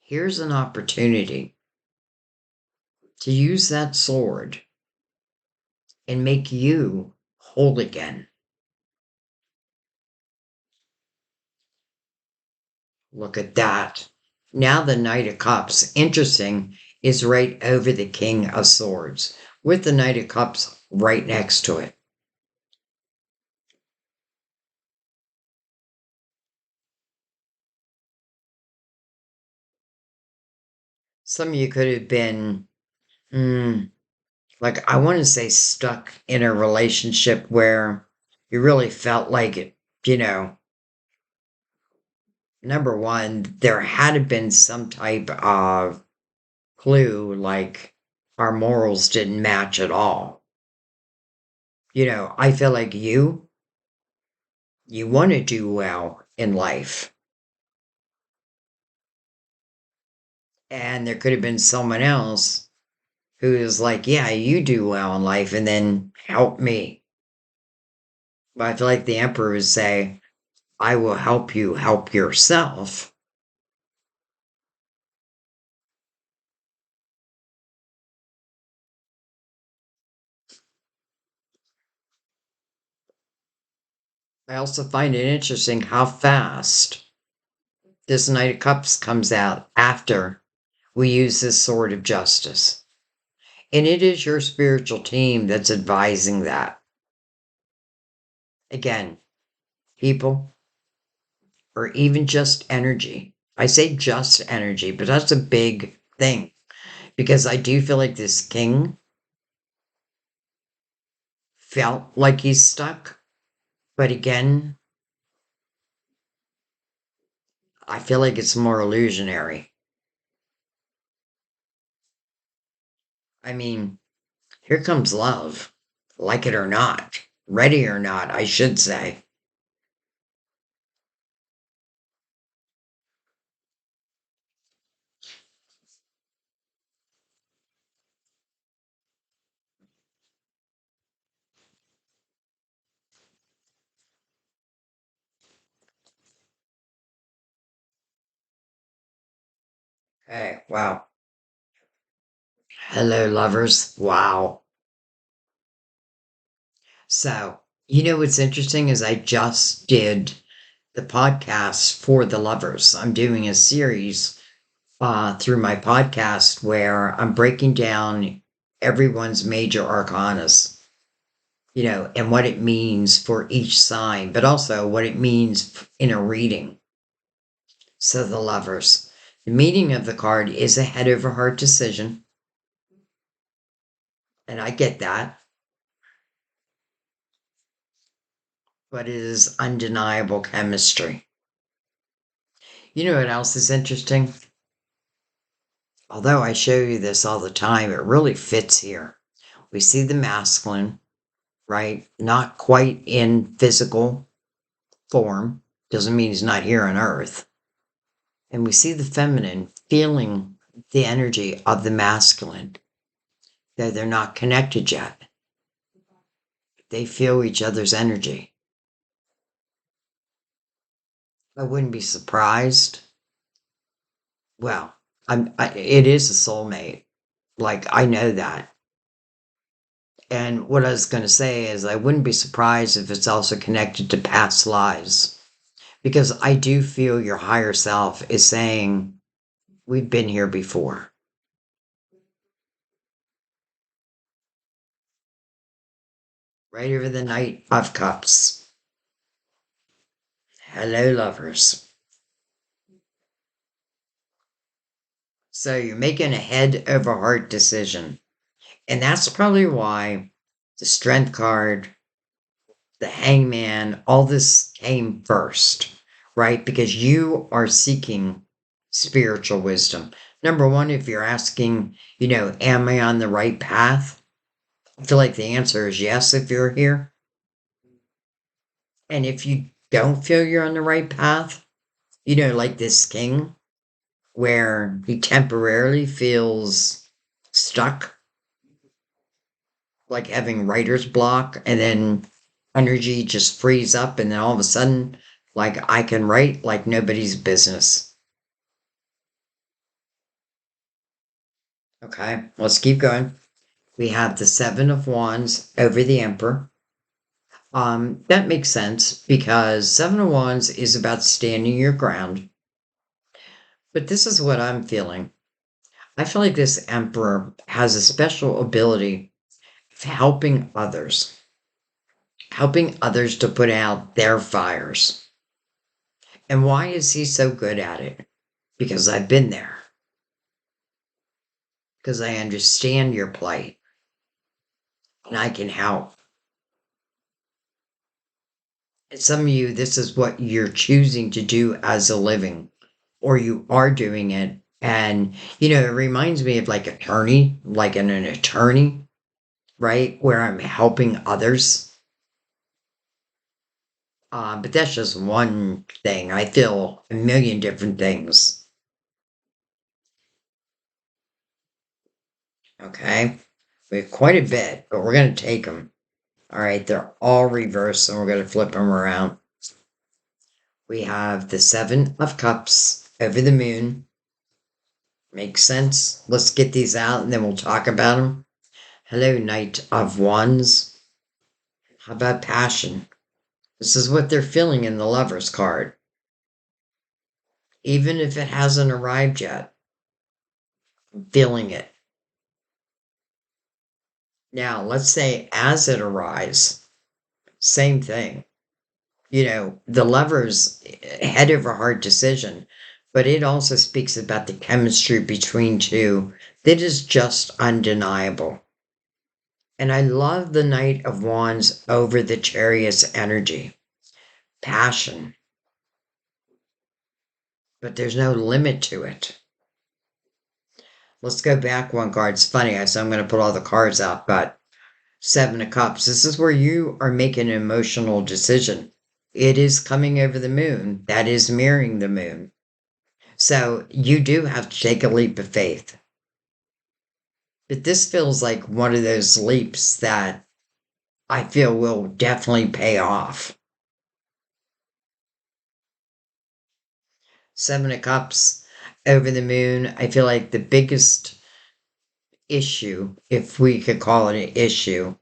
here's an opportunity to use that sword and make you whole again. Look at that. Now the Knight of Cups, interesting, is right over the King of Swords, with the Knight of Cups right next to it. Some of you could have been, like, I want to say, stuck in a relationship where you really felt like it, number one, there had been some type of clue like our morals didn't match at all. I feel like you want to do well in life. And there could have been someone else who is like, yeah, you do well in life and then help me. But I feel like the emperor would say, I will help you help yourself. I also find it interesting how fast this Knight of Cups comes out after we use this sword of justice. And it is your spiritual team that's advising that. Again, people, or even just energy. I say just energy, but that's a big thing because I do feel like this king felt like he's stuck. But again, I feel like it's more illusionary. I mean, here comes love, like it or not, ready or not, I should say. Hey, wow. Hello, lovers. Wow. So, what's interesting is I just did the podcast for the lovers. I'm doing a series through my podcast where I'm breaking down everyone's major arcanas, and what it means for each sign, but also what it means in a reading. So, the lovers. The meaning of the card is a head over heart decision, and I get that, but it is undeniable chemistry. You know what else is interesting? Although I show you this all the time, it really fits here. We see the masculine, right? Not quite in physical form, doesn't mean he's not here on earth. And we see the feminine feeling the energy of the masculine, though they're not connected yet. They feel each other's energy. I wouldn't be surprised. Well, it is a soulmate. Like, I know that. And what I was going to say is, I wouldn't be surprised if it's also connected to past lives. Because I do feel your higher self is saying, we've been here before. Right over the Knight of Cups. Hello, lovers. So you're making a head over heart decision. And that's probably why the Strength card, the Hangman, all this came first, right? Because you are seeking spiritual wisdom. Number one, if you're asking, am I on the right path? I feel like the answer is yes if you're here. And if you don't feel you're on the right path, like this king, where he temporarily feels stuck, like having writer's block, and then energy just frees up, and then all of a sudden, like I can write like nobody's business. Okay, let's keep going. We have the Seven of Wands over the Emperor. That makes sense because Seven of Wands is about standing your ground. But this is what I'm feeling. I feel like this Emperor has a special ability of helping others to put out their fires. And why is he so good at it? Because I've been there. Because I understand your plight and I can help. And some of you, this is what you're choosing to do as a living, or you are doing it And, it reminds me of like attorney, like an attorney, right? Where I'm helping others. But that's just one thing. I feel a million different things. Okay. We have quite a bit, but we're going to take them. All right. They're all reversed and we're going to flip them around. We have the Seven of Cups over the moon. Makes sense. Let's get these out and then we'll talk about them. Hello, Knight of Wands. How about passion? This is what they're feeling in the Lover's card. Even if it hasn't arrived yet, I'm feeling it. Now, let's say as it arrives, same thing. The Lover's head over heart decision, but it also speaks about the chemistry between two that is just undeniable. And I love the Knight of Wands over the Chariot's energy. Passion. But there's no limit to it. Let's go back one card. It's funny, so I'm going to put all the cards out, but Seven of Cups. This is where you are making an emotional decision. It is coming over the moon. That is mirroring the moon. So you do have to take a leap of faith. But this feels like one of those leaps that I feel will definitely pay off. Seven of Cups over the moon. I feel like the biggest issue, if we could call it an issue,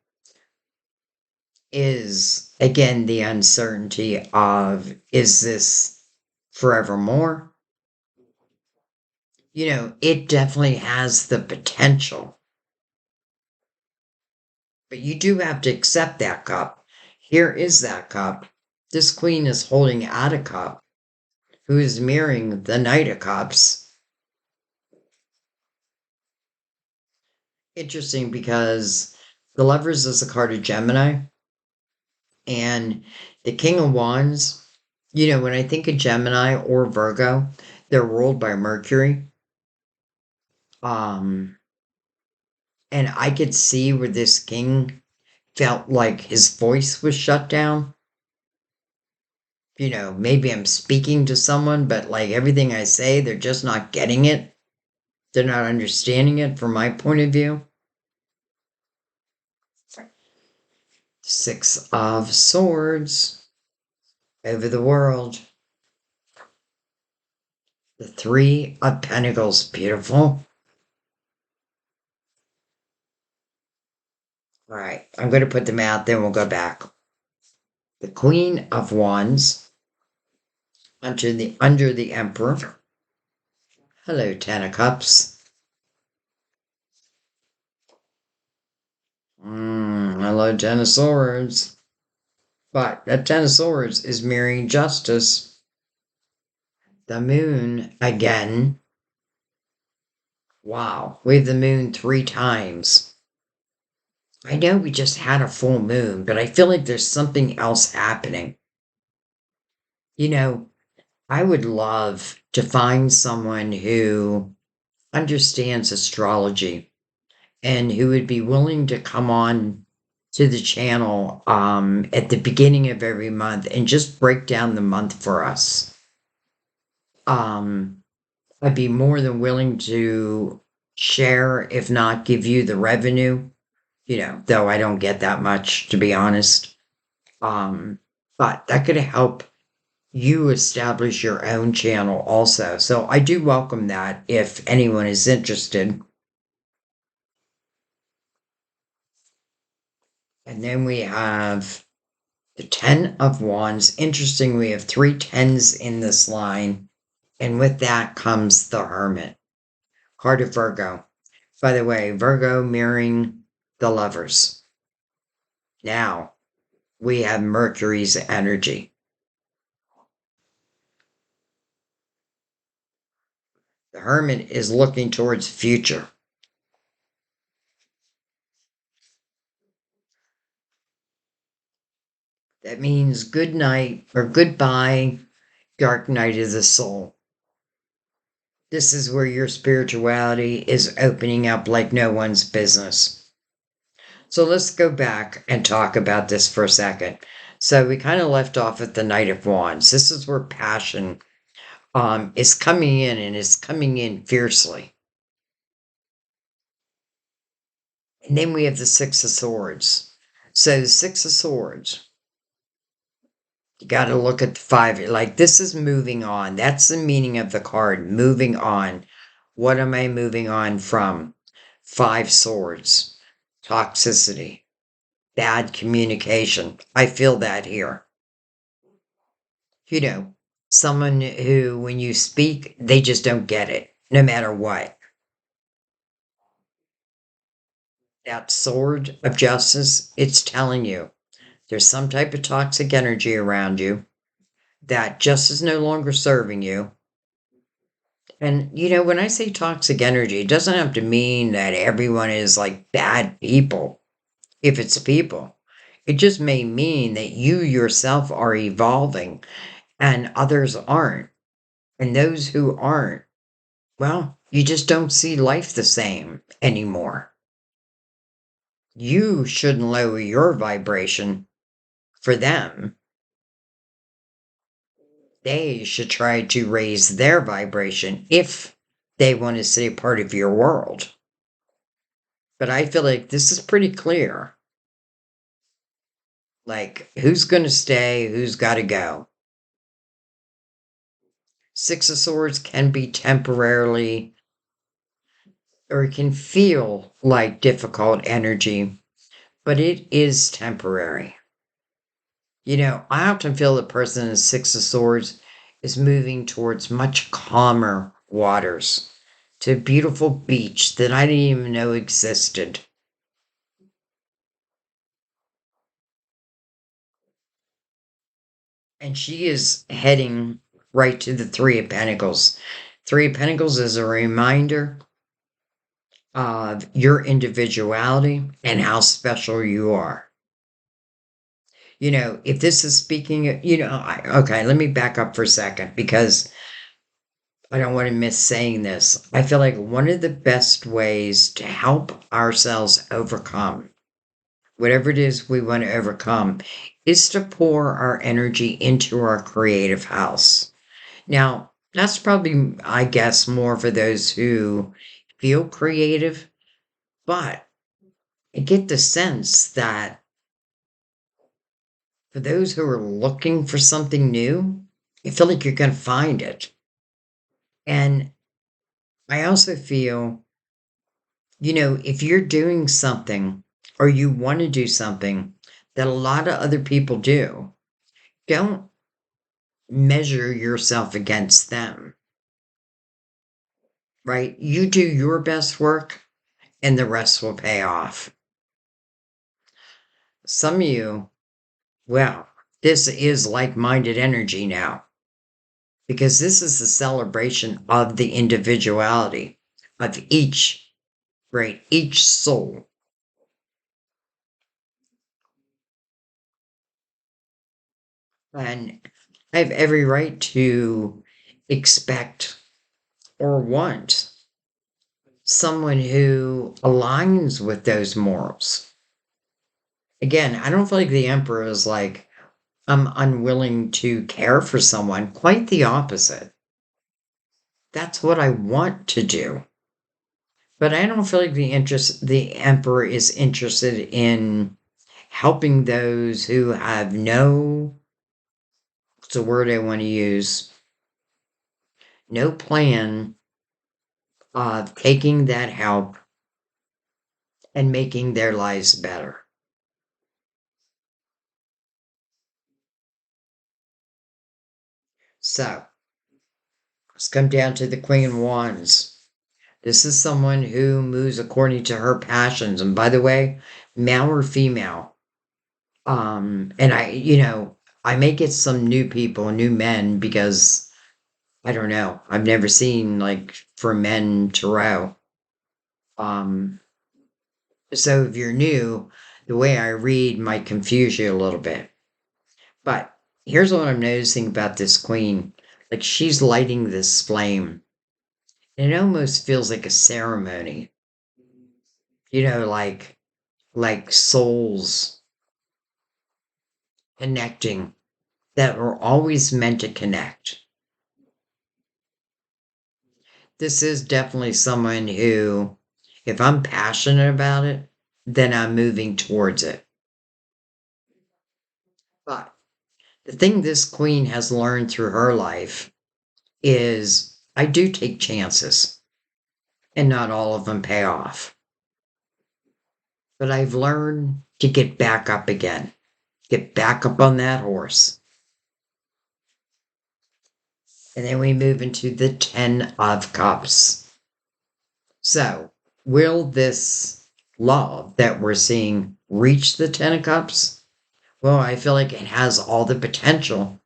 is again the uncertainty of, is this forevermore? It definitely has the potential, but you do have to accept that cup. Here is that cup. This queen is holding out a cup who is mirroring the Knight of Cups. Interesting because the Lovers is a card of Gemini and the King of Wands. When I think of Gemini or Virgo, they're ruled by Mercury. Um, and I could see where this king felt like his voice was shut down. Maybe I'm speaking to someone, but like everything I say, they're just not getting it. They're not understanding it from my point of view. Six of Swords over the world. The Three of Pentacles, beautiful. All right, I'm going to put them out, then we'll go back. The Queen of Wands under the Emperor. Hello, Ten of Cups. Hello, Ten of Swords. But that Ten of Swords is mirroring justice. The Moon again. Wow, we have the Moon 3 times. I know we just had a full moon, but I feel like there's something else happening. I would love to find someone who understands astrology and who would be willing to come on to the channel at the beginning of every month and just break down the month for us. I'd be more than willing to share, if not give you the revenue, though I don't get that much, to be honest. But that could help you establish your own channel also. So I do welcome that if anyone is interested. And then we have the Ten of Wands. Interesting, we have 3 tens in this line. And with that comes the Hermit. Card of Virgo. By the way, Virgo mirroring the Lovers. Now, we have Mercury's energy. The Hermit is looking towards the future. That means good night or goodbye, dark night of the soul. This is where your spirituality is opening up like no one's business. So let's go back and talk about this for a second. So we kind of left off at the Knight of Wands. This is where passion is coming in, and it's coming in fiercely. And then we have the Six of Swords. So the Six of Swords, you got to look at the five. Like this is moving on. That's the meaning of the card. Moving on. What am I moving on from? Five Swords. Toxicity. Bad communication. I feel that here. You know, someone who, when you speak, they just don't get it, no matter what. That sword of justice, it's telling you there's some type of toxic energy around you that just is no longer serving you. And, when I say toxic energy, it doesn't have to mean that everyone is like bad people, if it's people. It just may mean that you yourself are evolving and others aren't. And those who aren't, well, you just don't see life the same anymore. You shouldn't lower your vibration for them. They should try to raise their vibration if they want to stay part of your world. But I feel like this is pretty clear. Like, who's going to stay, who's got to go. Six of Swords can be temporarily, or it can feel like difficult energy, but it is temporary. I often feel the person in the Six of Swords is moving towards much calmer waters, to a beautiful beach that I didn't even know existed. And she is heading right to the Three of Pentacles. Three of Pentacles is a reminder of your individuality and how special you are. If this is speaking, okay, let me back up for a second because I don't want to miss saying this. I feel like one of the best ways to help ourselves overcome whatever it is we want to overcome is to pour our energy into our creative house. Now, that's probably, I guess, more for those who feel creative, but I get the sense that for those who are looking for something new, I feel like you're going to find it. And I also feel, if you're doing something or you want to do something that a lot of other people do, don't measure yourself against them, right? You do your best work and the rest will pay off. Some of you, well, this is like-minded energy now because this is the celebration of the individuality of each, right? Each soul. And I have every right to expect or want someone who aligns with those morals. Again, I don't feel like the emperor is like, I'm unwilling to care for someone. Quite the opposite. That's what I want to do. But I don't feel like the emperor is interested in helping those who have no, what's the word I want to use? No plan of taking that help and making their lives better. So let's come down to the Queen of Wands. This is someone who moves according to her passions. And by the way, male or female. And I may get some new people, new men, because I don't know. I've never seen like for men tarot. Um, so if you're new, the way I read might confuse you a little bit. But here's what I'm noticing about this queen. Like she's lighting this flame. It almost feels like a ceremony, like souls connecting that were always meant to connect. This is definitely someone who, if I'm passionate about it, then I'm moving towards it. But the thing this queen has learned through her life is I do take chances, and not all of them pay off. But I've learned to get back up again, get back up on that horse. And then we move into the 10 of Cups. So, will this love that we're seeing reach the 10 of Cups? Well, I feel like it has all the potential,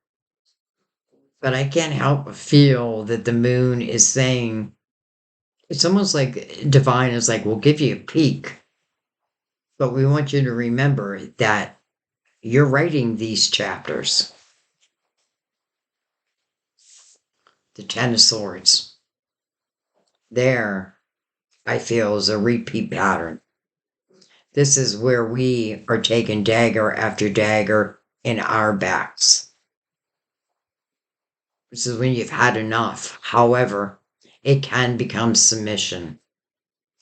but I can't help but feel that the moon is saying, it's almost like divine is like, we'll give you a peek, but we want you to remember that you're writing these chapters. The 10 of Swords. There, I feel, is a repeat pattern. This is where we are taking dagger after dagger in our backs. This is when you've had enough. However, it can become submission,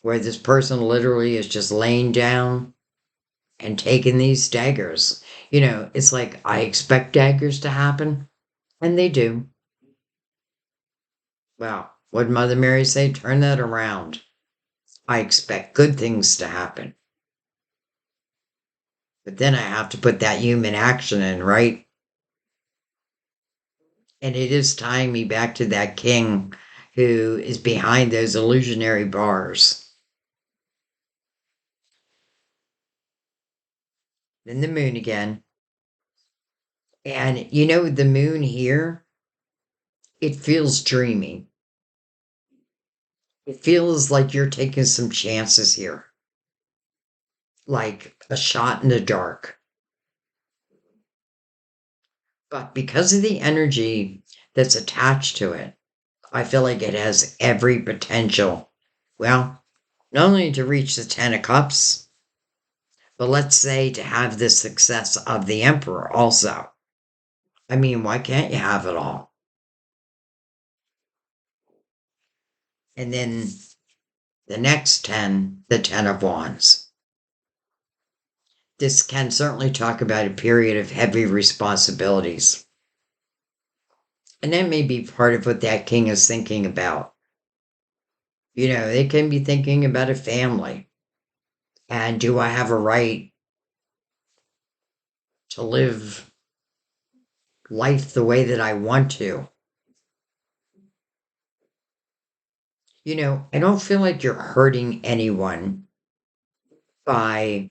where this person literally is just laying down and taking these daggers. It's like I expect daggers to happen, and they do. Well, what did Mother Mary say? Turn that around. I expect good things to happen. But then I have to put that human action in, right? And it is tying me back to that king who is behind those illusionary bars. Then the moon again. And the moon here, it feels dreamy. It feels like you're taking some chances here, like a shot in the dark. But because of the energy that's attached to it, I feel like it has every potential. Well, not only to reach the 10 of Cups, but let's say to have the success of the Emperor also. I mean, why can't you have it all? And then the next 10, the 10 of Wands. This can certainly talk about a period of heavy responsibilities. And that may be part of what that king is thinking about. They can be thinking about a family. And do I have a right to live life the way that I want to? I don't feel like you're hurting anyone by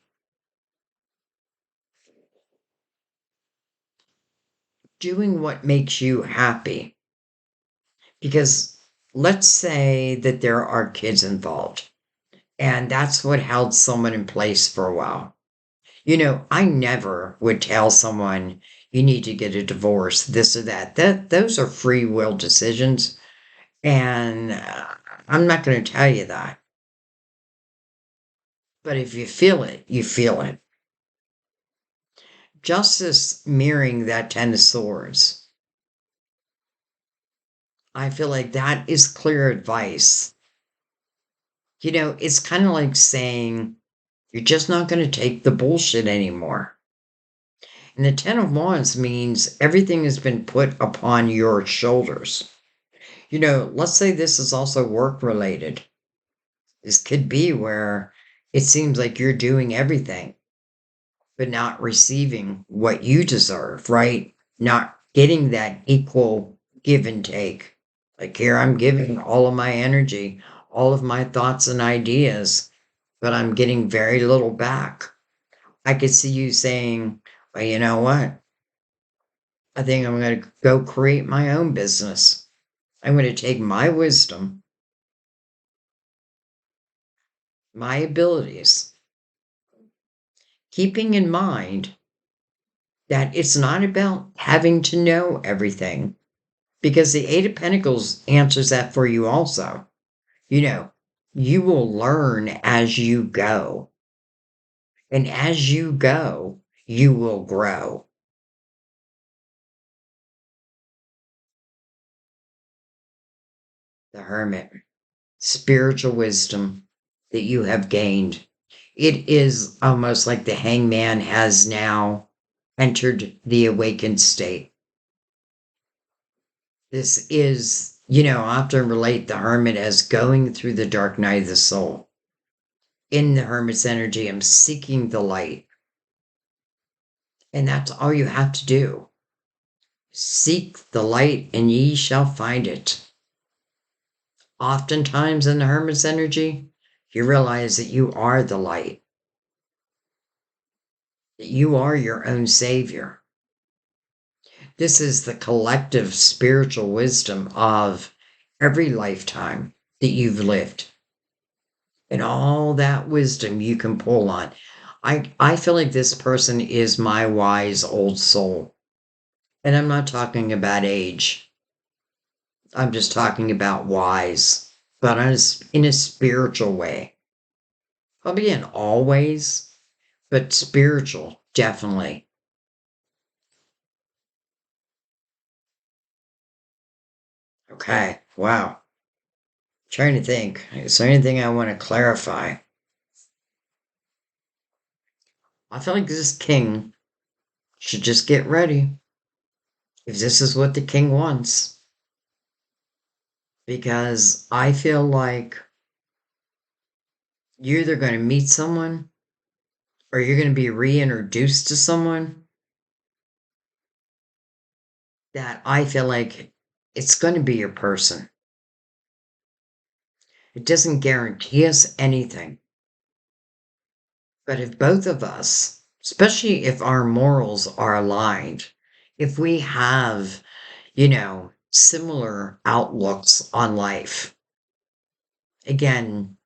doing what makes you happy. Because let's say that there are kids involved, and that's what held someone in place for a while. I never would tell someone you need to get a divorce, this or that. Those are free will decisions, and I'm not going to tell you that. But if you feel it, you feel it. Justice mirroring that 10 of Swords. I feel like that is clear advice. It's kind of like saying, you're just not going to take the bullshit anymore. And the 10 of Wands means everything has been put upon your shoulders. Let's say this is also work related. This could be where it seems like you're doing everything, but not receiving what you deserve, right? Not getting that equal give and take. Like here, I'm giving all of my energy, all of my thoughts and ideas, but I'm getting very little back. I could see you saying, well, you know what? I think I'm going to go create my own business. I'm going to take my wisdom, my abilities, keeping in mind that it's not about having to know everything, because the Eight of Pentacles answers that for you also. You know, you will learn as you go. And as you go, you will grow. The Hermit, spiritual wisdom that you have gained. It is almost like the hangman has now entered the awakened state. This is, I often relate the hermit as going through the dark night of the soul. In the hermit's energy, I'm seeking the light. And that's all you have to do. Seek the light, and ye shall find it. Oftentimes in the hermit's energy, you realize that you are the light, that you are your own savior. This is the collective spiritual wisdom of every lifetime that you've lived. And all that wisdom you can pull on. I feel like this person is my wise old soul. And I'm not talking about age. I'm just talking about wise, but in a spiritual way. Probably in all ways, but spiritual, definitely. Okay, wow. Trying to think. Is there anything I want to clarify? I feel like this king should just get ready if this is what the king wants. Because I feel like you're either going to meet someone or you're going to be reintroduced to someone that I feel like it's going to be your person. It doesn't guarantee us anything. But if both of us, especially if our morals are aligned, if we have, similar outlooks on life, again,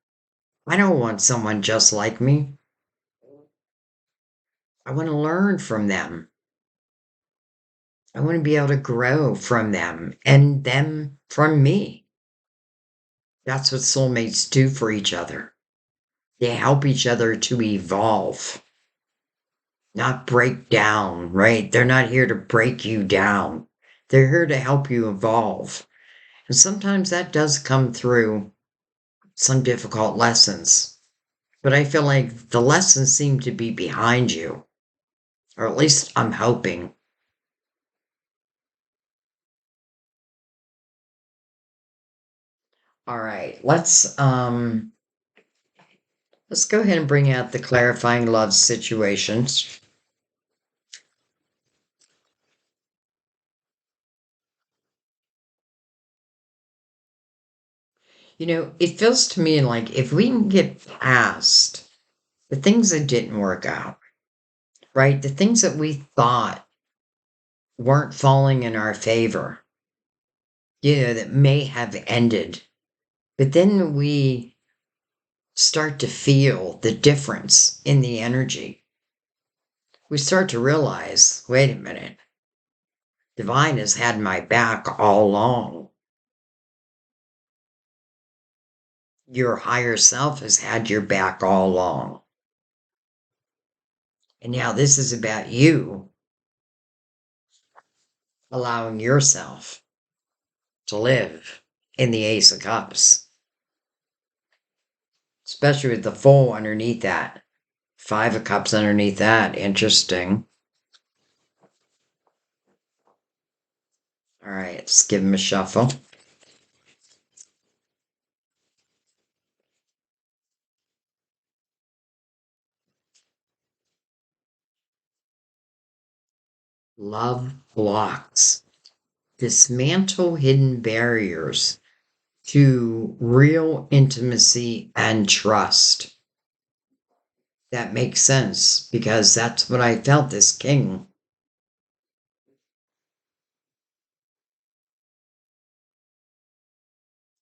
I don't want someone just like me. I want to learn from them. I want to be able to grow from them and them from me. That's what soulmates do for each other. They help each other to evolve, not break down, right? They're not here to break you down. They're here to help you evolve. And sometimes that does come through some difficult lessons. But I feel like the lessons seem to be behind you, or at least I'm hoping. All right, let's go ahead and bring out the clarifying love situations. It feels to me like if we can get past the things that didn't work out, right? The things that we thought weren't falling in our favor, that may have ended. But then we start to feel the difference in the energy. We start to realize, wait a minute, Divine has had my back all along. Your higher self has had your back all along. And now this is about you allowing yourself to live in the Ace of Cups, especially with the Fool underneath that. Five of Cups underneath that. Interesting. All right, let's give him a shuffle. Love blocks. Dismantle hidden barriers to real intimacy and trust. That makes sense because that's what I felt this king.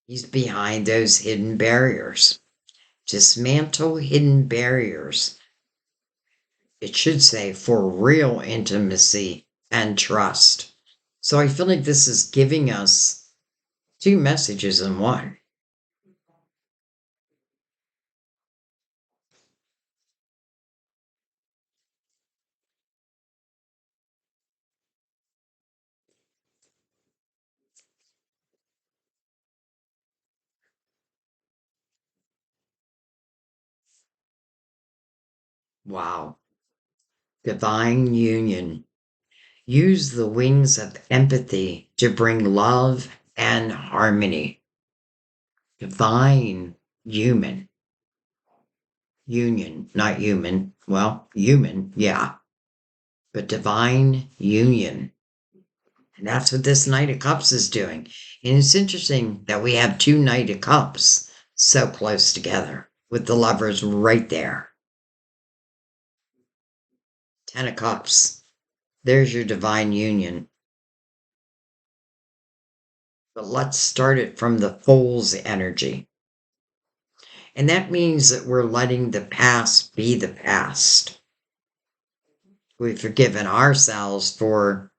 He's behind those hidden barriers. Dismantle hidden barriers. It should say for real intimacy and trust. So I feel like this is giving us two messages in one. Wow. Divine union. Use the wings of empathy to bring love and harmony. Divine human. Union, not human. Well, human, yeah. But divine union. And that's what this Knight of Cups is doing. And it's interesting that we have two Knight of Cups so close together with the lovers right there. 10 of Cups. There's your divine union. But let's start it from the Fool's energy. And that means that we're letting the past be the past. We've forgiven ourselves for,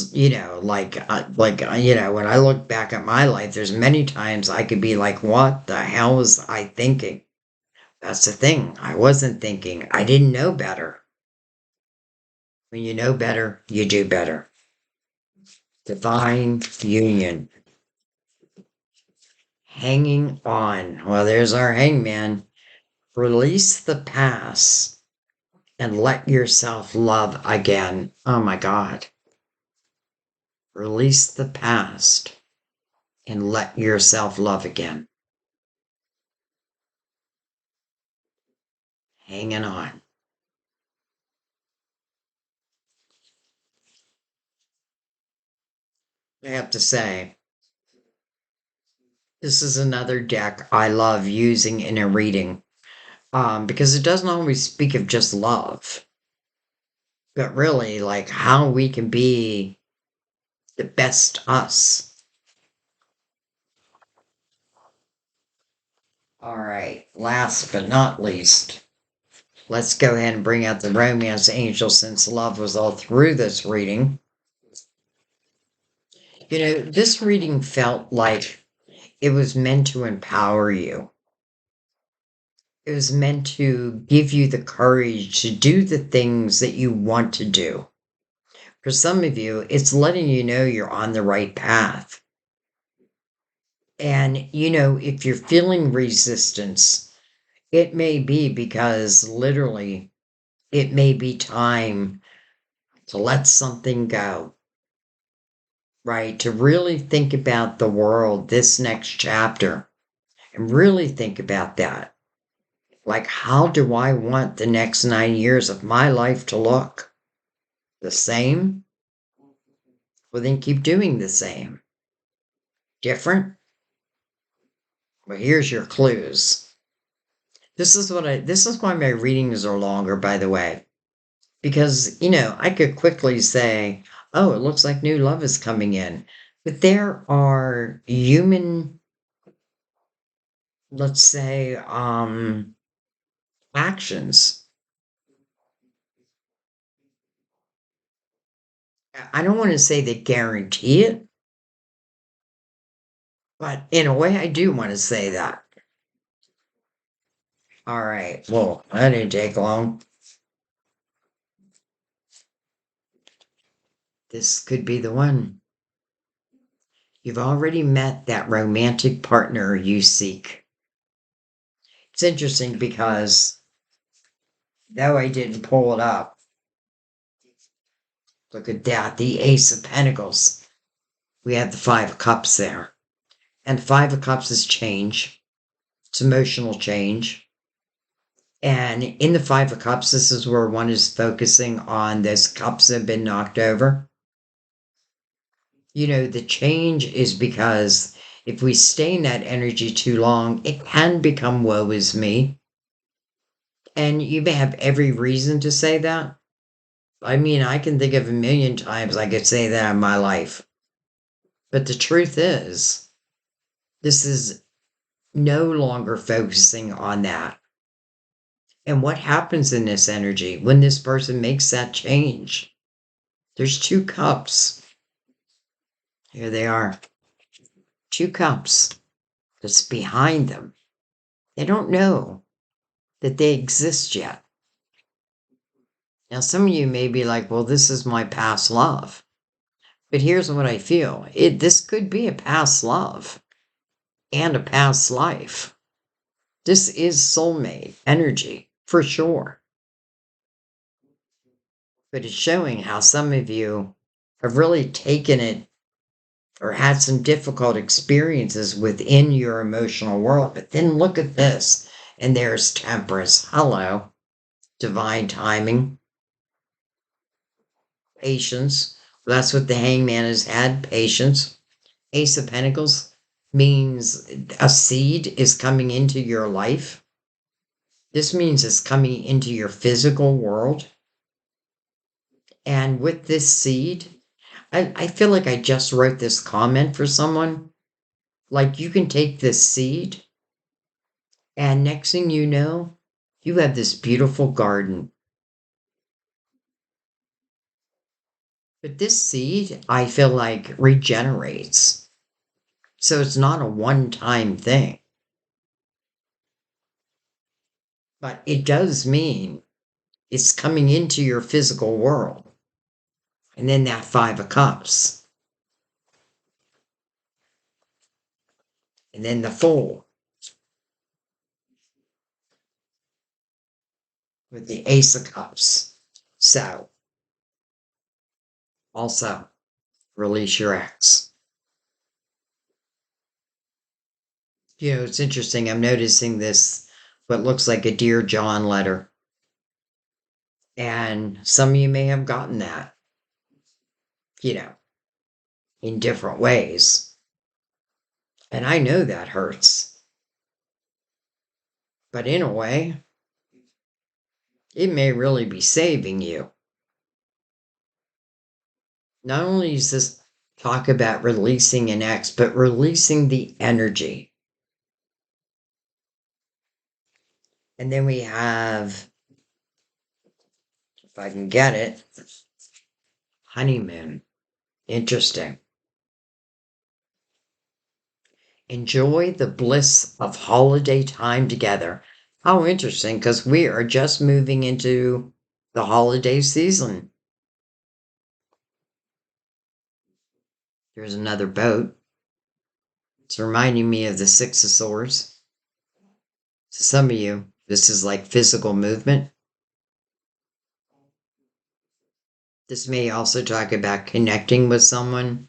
when I look back at my life, there's many times I could be like, what the hell was I thinking? That's the thing. I wasn't thinking. I didn't know better. When you know better, you do better. Divine union. Hanging on. Well, there's our hangman. Release the past and let yourself love again. Oh my God. Release the past and let yourself love again. Hanging on. I have to say, this is another deck I love using in a reading, because it doesn't always speak of just love, but really like how we can be the best us. All right, last but not least, let's go ahead and bring out the romance angel since love was all through this reading. This reading felt like it was meant to empower you. It was meant to give you the courage to do the things that you want to do. For some of you, it's letting you know you're on the right path. And, if you're feeling resistance, it may be because literally it may be time to let something go, right? To really think about the world, this next chapter, and really think about that. Like, how do I want the next 9 years of my life to look? The same? Well, then keep doing the same. Different? Well, here's your clues. This is why my readings are longer, by the way. Because, I could quickly say, oh, it looks like new love is coming in. But there are human, let's say, actions. I don't want to say they guarantee it, but in a way I do want to say that. All right, well, that didn't take long. This could be the one. You've already met that romantic partner you seek. It's interesting because though I didn't pull it up, look at that, the Ace of Pentacles. We have the Five of Cups there. And Five of Cups is change. It's emotional change. And in the Five of Cups, this is where one is focusing on those cups that have been knocked over. The change is because if we stay in that energy too long, it can become woe is me. And you may have every reason to say that. I mean, I can think of a million times I could say that in my life. But the truth is, this is no longer focusing on that. And what happens in this energy when this person makes that change? There's two cups. Here they are. Two cups that's behind them. They don't know that they exist yet. Now, some of you may be like, well, this is my past love. But here's what I feel. This could be a past love and a past life. This is soulmate energy, for sure. but it's showing how some of you have really taken it or had some difficult experiences within your emotional world. But then look at this, and there's Temperance. Hello, divine timing, patience. That's what the hangman has had, patience. Ace of Pentacles means a seed is coming into your life. This means it's coming into your physical world. And with this seed, I feel like I just wrote this comment for someone. Like you can take this seed, and next thing you know, you have this beautiful garden. But this seed, I feel like, regenerates. So it's not a one time thing. But it does mean it's coming into your physical world. And then that Five of Cups. And then the Fool with the Ace of Cups. So, also, release your ex. You know, it's interesting. I'm noticing this, what looks like a Dear John letter. And some of you may have gotten that, you know, in different ways. And I know that hurts. But in a way, it may really be saving you. Not only does this talk about releasing an ex, but releasing the energy. And then we have, if I can get it, honeymoon. Interesting. Enjoy the bliss of holiday time together. How interesting, because we are just moving into the holiday season. There's another boat. It's reminding me of the Six of Swords. To some of you, this is like physical movement. This may also talk about connecting with someone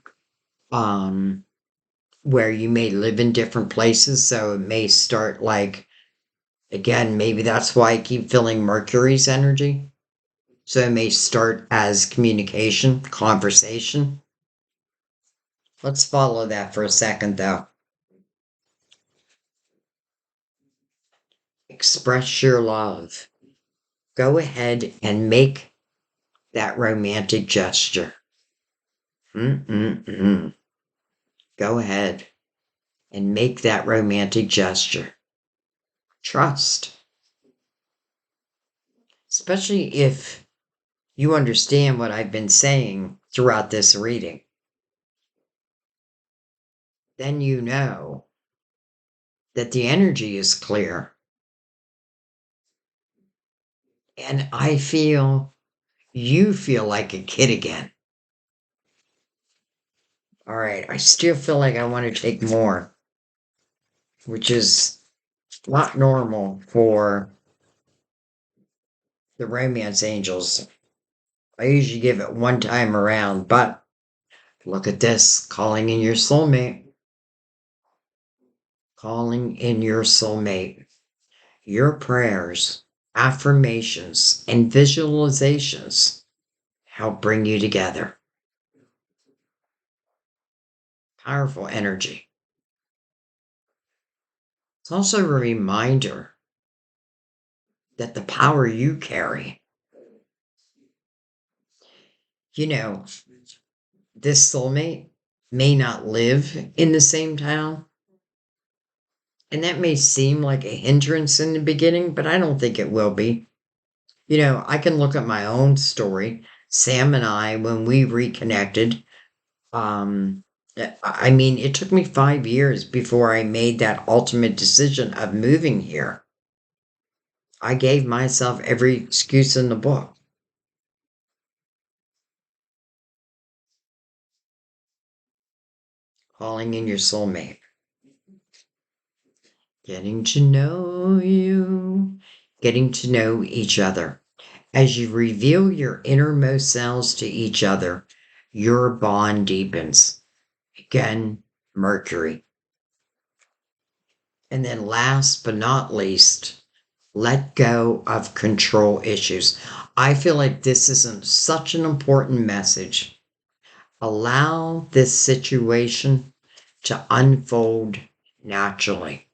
where you may live in different places. So it may start like, again, maybe that's why I keep feeling Mercury's energy. So it may start as communication, conversation. Let's follow that for a second, though. Express your love. Go ahead and make that romantic gesture. Mm-mm-mm. Go ahead and make that romantic gesture. Trust. Especially if you understand what I've been saying throughout this reading. Then you know that the energy is clear. And I feel you feel like a kid again. All right, I still feel like I want to take more, which is not normal for the romance angels. I usually give it one time around, but look at this, calling in your soulmate. Calling in your soulmate. Your prayers, affirmations, and visualizations help bring you together. Powerful energy. It's also a reminder that the power you carry, you know, this soulmate may not live in the same town. And that may seem like a hindrance in the beginning, but I don't think it will be. You know, I can look at my own story. Sam and I, when we reconnected, I mean, it took me 5 years before I made that ultimate decision of moving here. I gave myself every excuse in the book. Calling in your soulmate. Getting to know you. Getting to know each other. As you reveal your innermost selves to each other, your bond deepens. Again, Mercury. And then last but not least, let go of control issues. I feel like this isn't such an important message. Allow this situation to unfold naturally.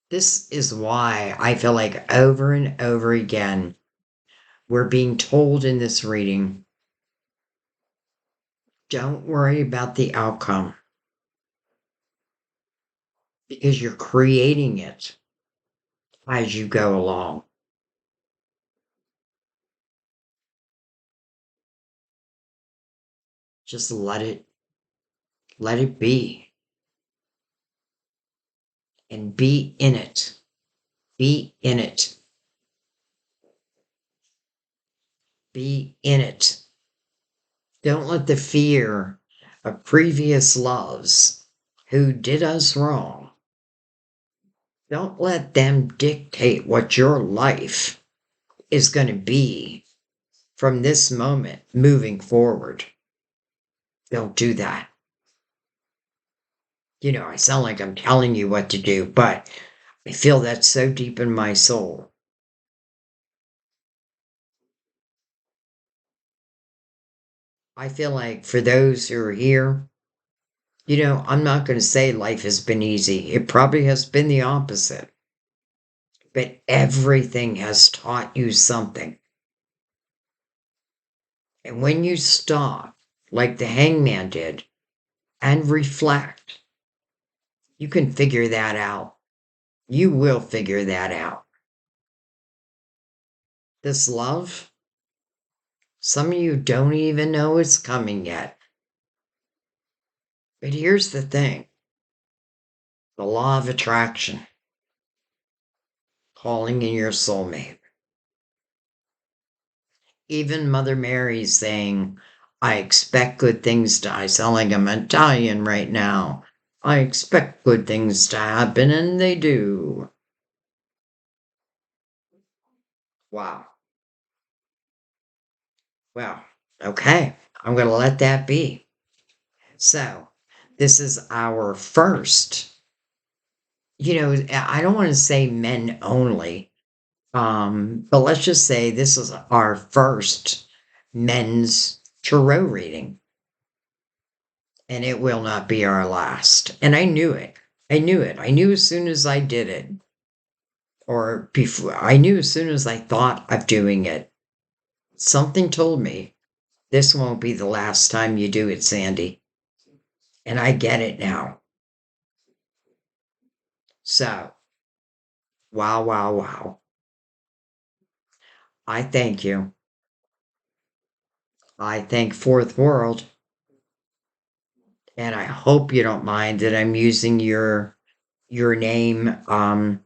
This is why I feel like over and over again, we're being told in this reading, don't worry about the outcome because you're creating it as you go along. Just let it be and be in it. Be in it. Be in it. Don't let the fear of previous loves who did us wrong, don't let them dictate what your life is going to be from this moment moving forward. Don't do that. I sound like I'm telling you what to do, but I feel that so deep in my soul. I feel like for those who are here, I'm not going to say life has been easy. It probably has been the opposite. But everything has taught you something. And when you stop, like the hangman did, and reflect, you can figure that out. You will figure that out. This love, some of you don't even know it's coming yet. But here's the thing, the law of attraction, calling in your soulmate. Even Mother Mary saying, I expect good things to, I sound like I'm Italian right now. I expect good things to happen, and they do. Wow. Well, okay. I'm going to let that be. So, this is our first, I don't want to say men only, but let's just say this is our first men's tarot reading. And it will not be our last. And I knew it. I knew it. I knew as soon as I did it, or before, I knew as soon as I thought of doing it, something told me this won't be the last time you do it, Sandy. And I get it now. So, wow, wow, wow. I thank you. I thank Fourth World. And I hope you don't mind that I'm using your name. I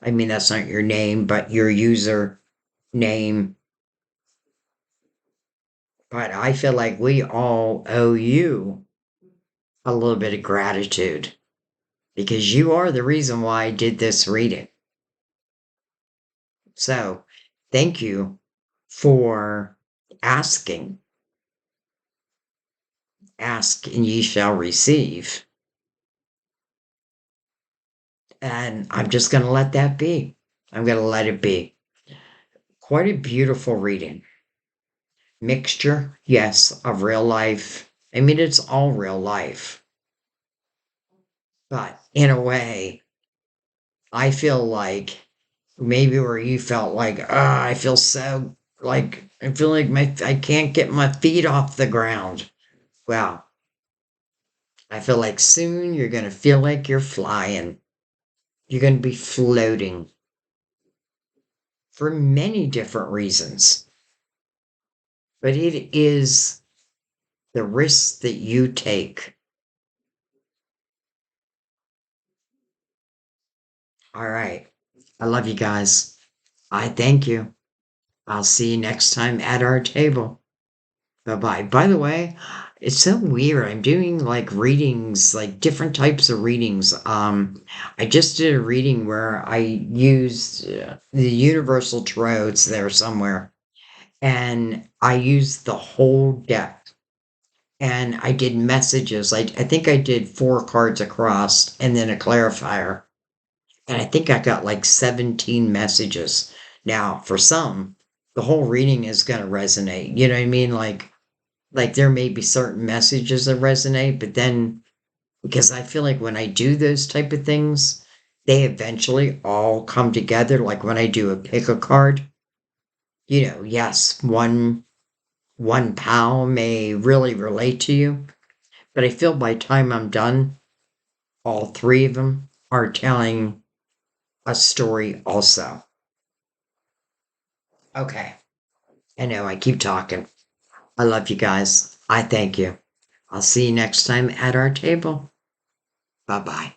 mean, that's not your name, but your user name. But I feel like we all owe you a little bit of gratitude because you are the reason why I did this reading. So thank you for asking. Ask and ye shall receive. And I'm just going to let that be. I'm going to let it be. Quite a beautiful reading. Mixture, yes, of real life. I mean, it's all real life. But in a way, I feel like maybe where you felt like, I feel so like, I feel like I can't get my feet off the ground. Well, I feel like soon you're going to feel like you're flying. You're going to be floating for many different reasons. But it is the risks that you take. All right. I love you guys. I thank you. I'll see you next time at our table. Bye bye. By the way, it's so weird. I'm doing like readings, like different types of readings. I just did a reading where I used the Universal Tarot. It's there somewhere, and I used the whole deck. And I did messages. I think I did 4 cards across, and then a clarifier. And I think I got like 17 messages. Now, for some, the whole reading is going to resonate. You know what I mean? Like there may be certain messages that resonate, but then because I feel like when I do those type of things, they eventually all come together. Like when I do a pick a card, yes, one pal may really relate to you, but I feel by the time I'm done, all three of them are telling a story also. Okay. I know I keep talking. I love you guys. I thank you. I'll see you next time at our table. Bye bye.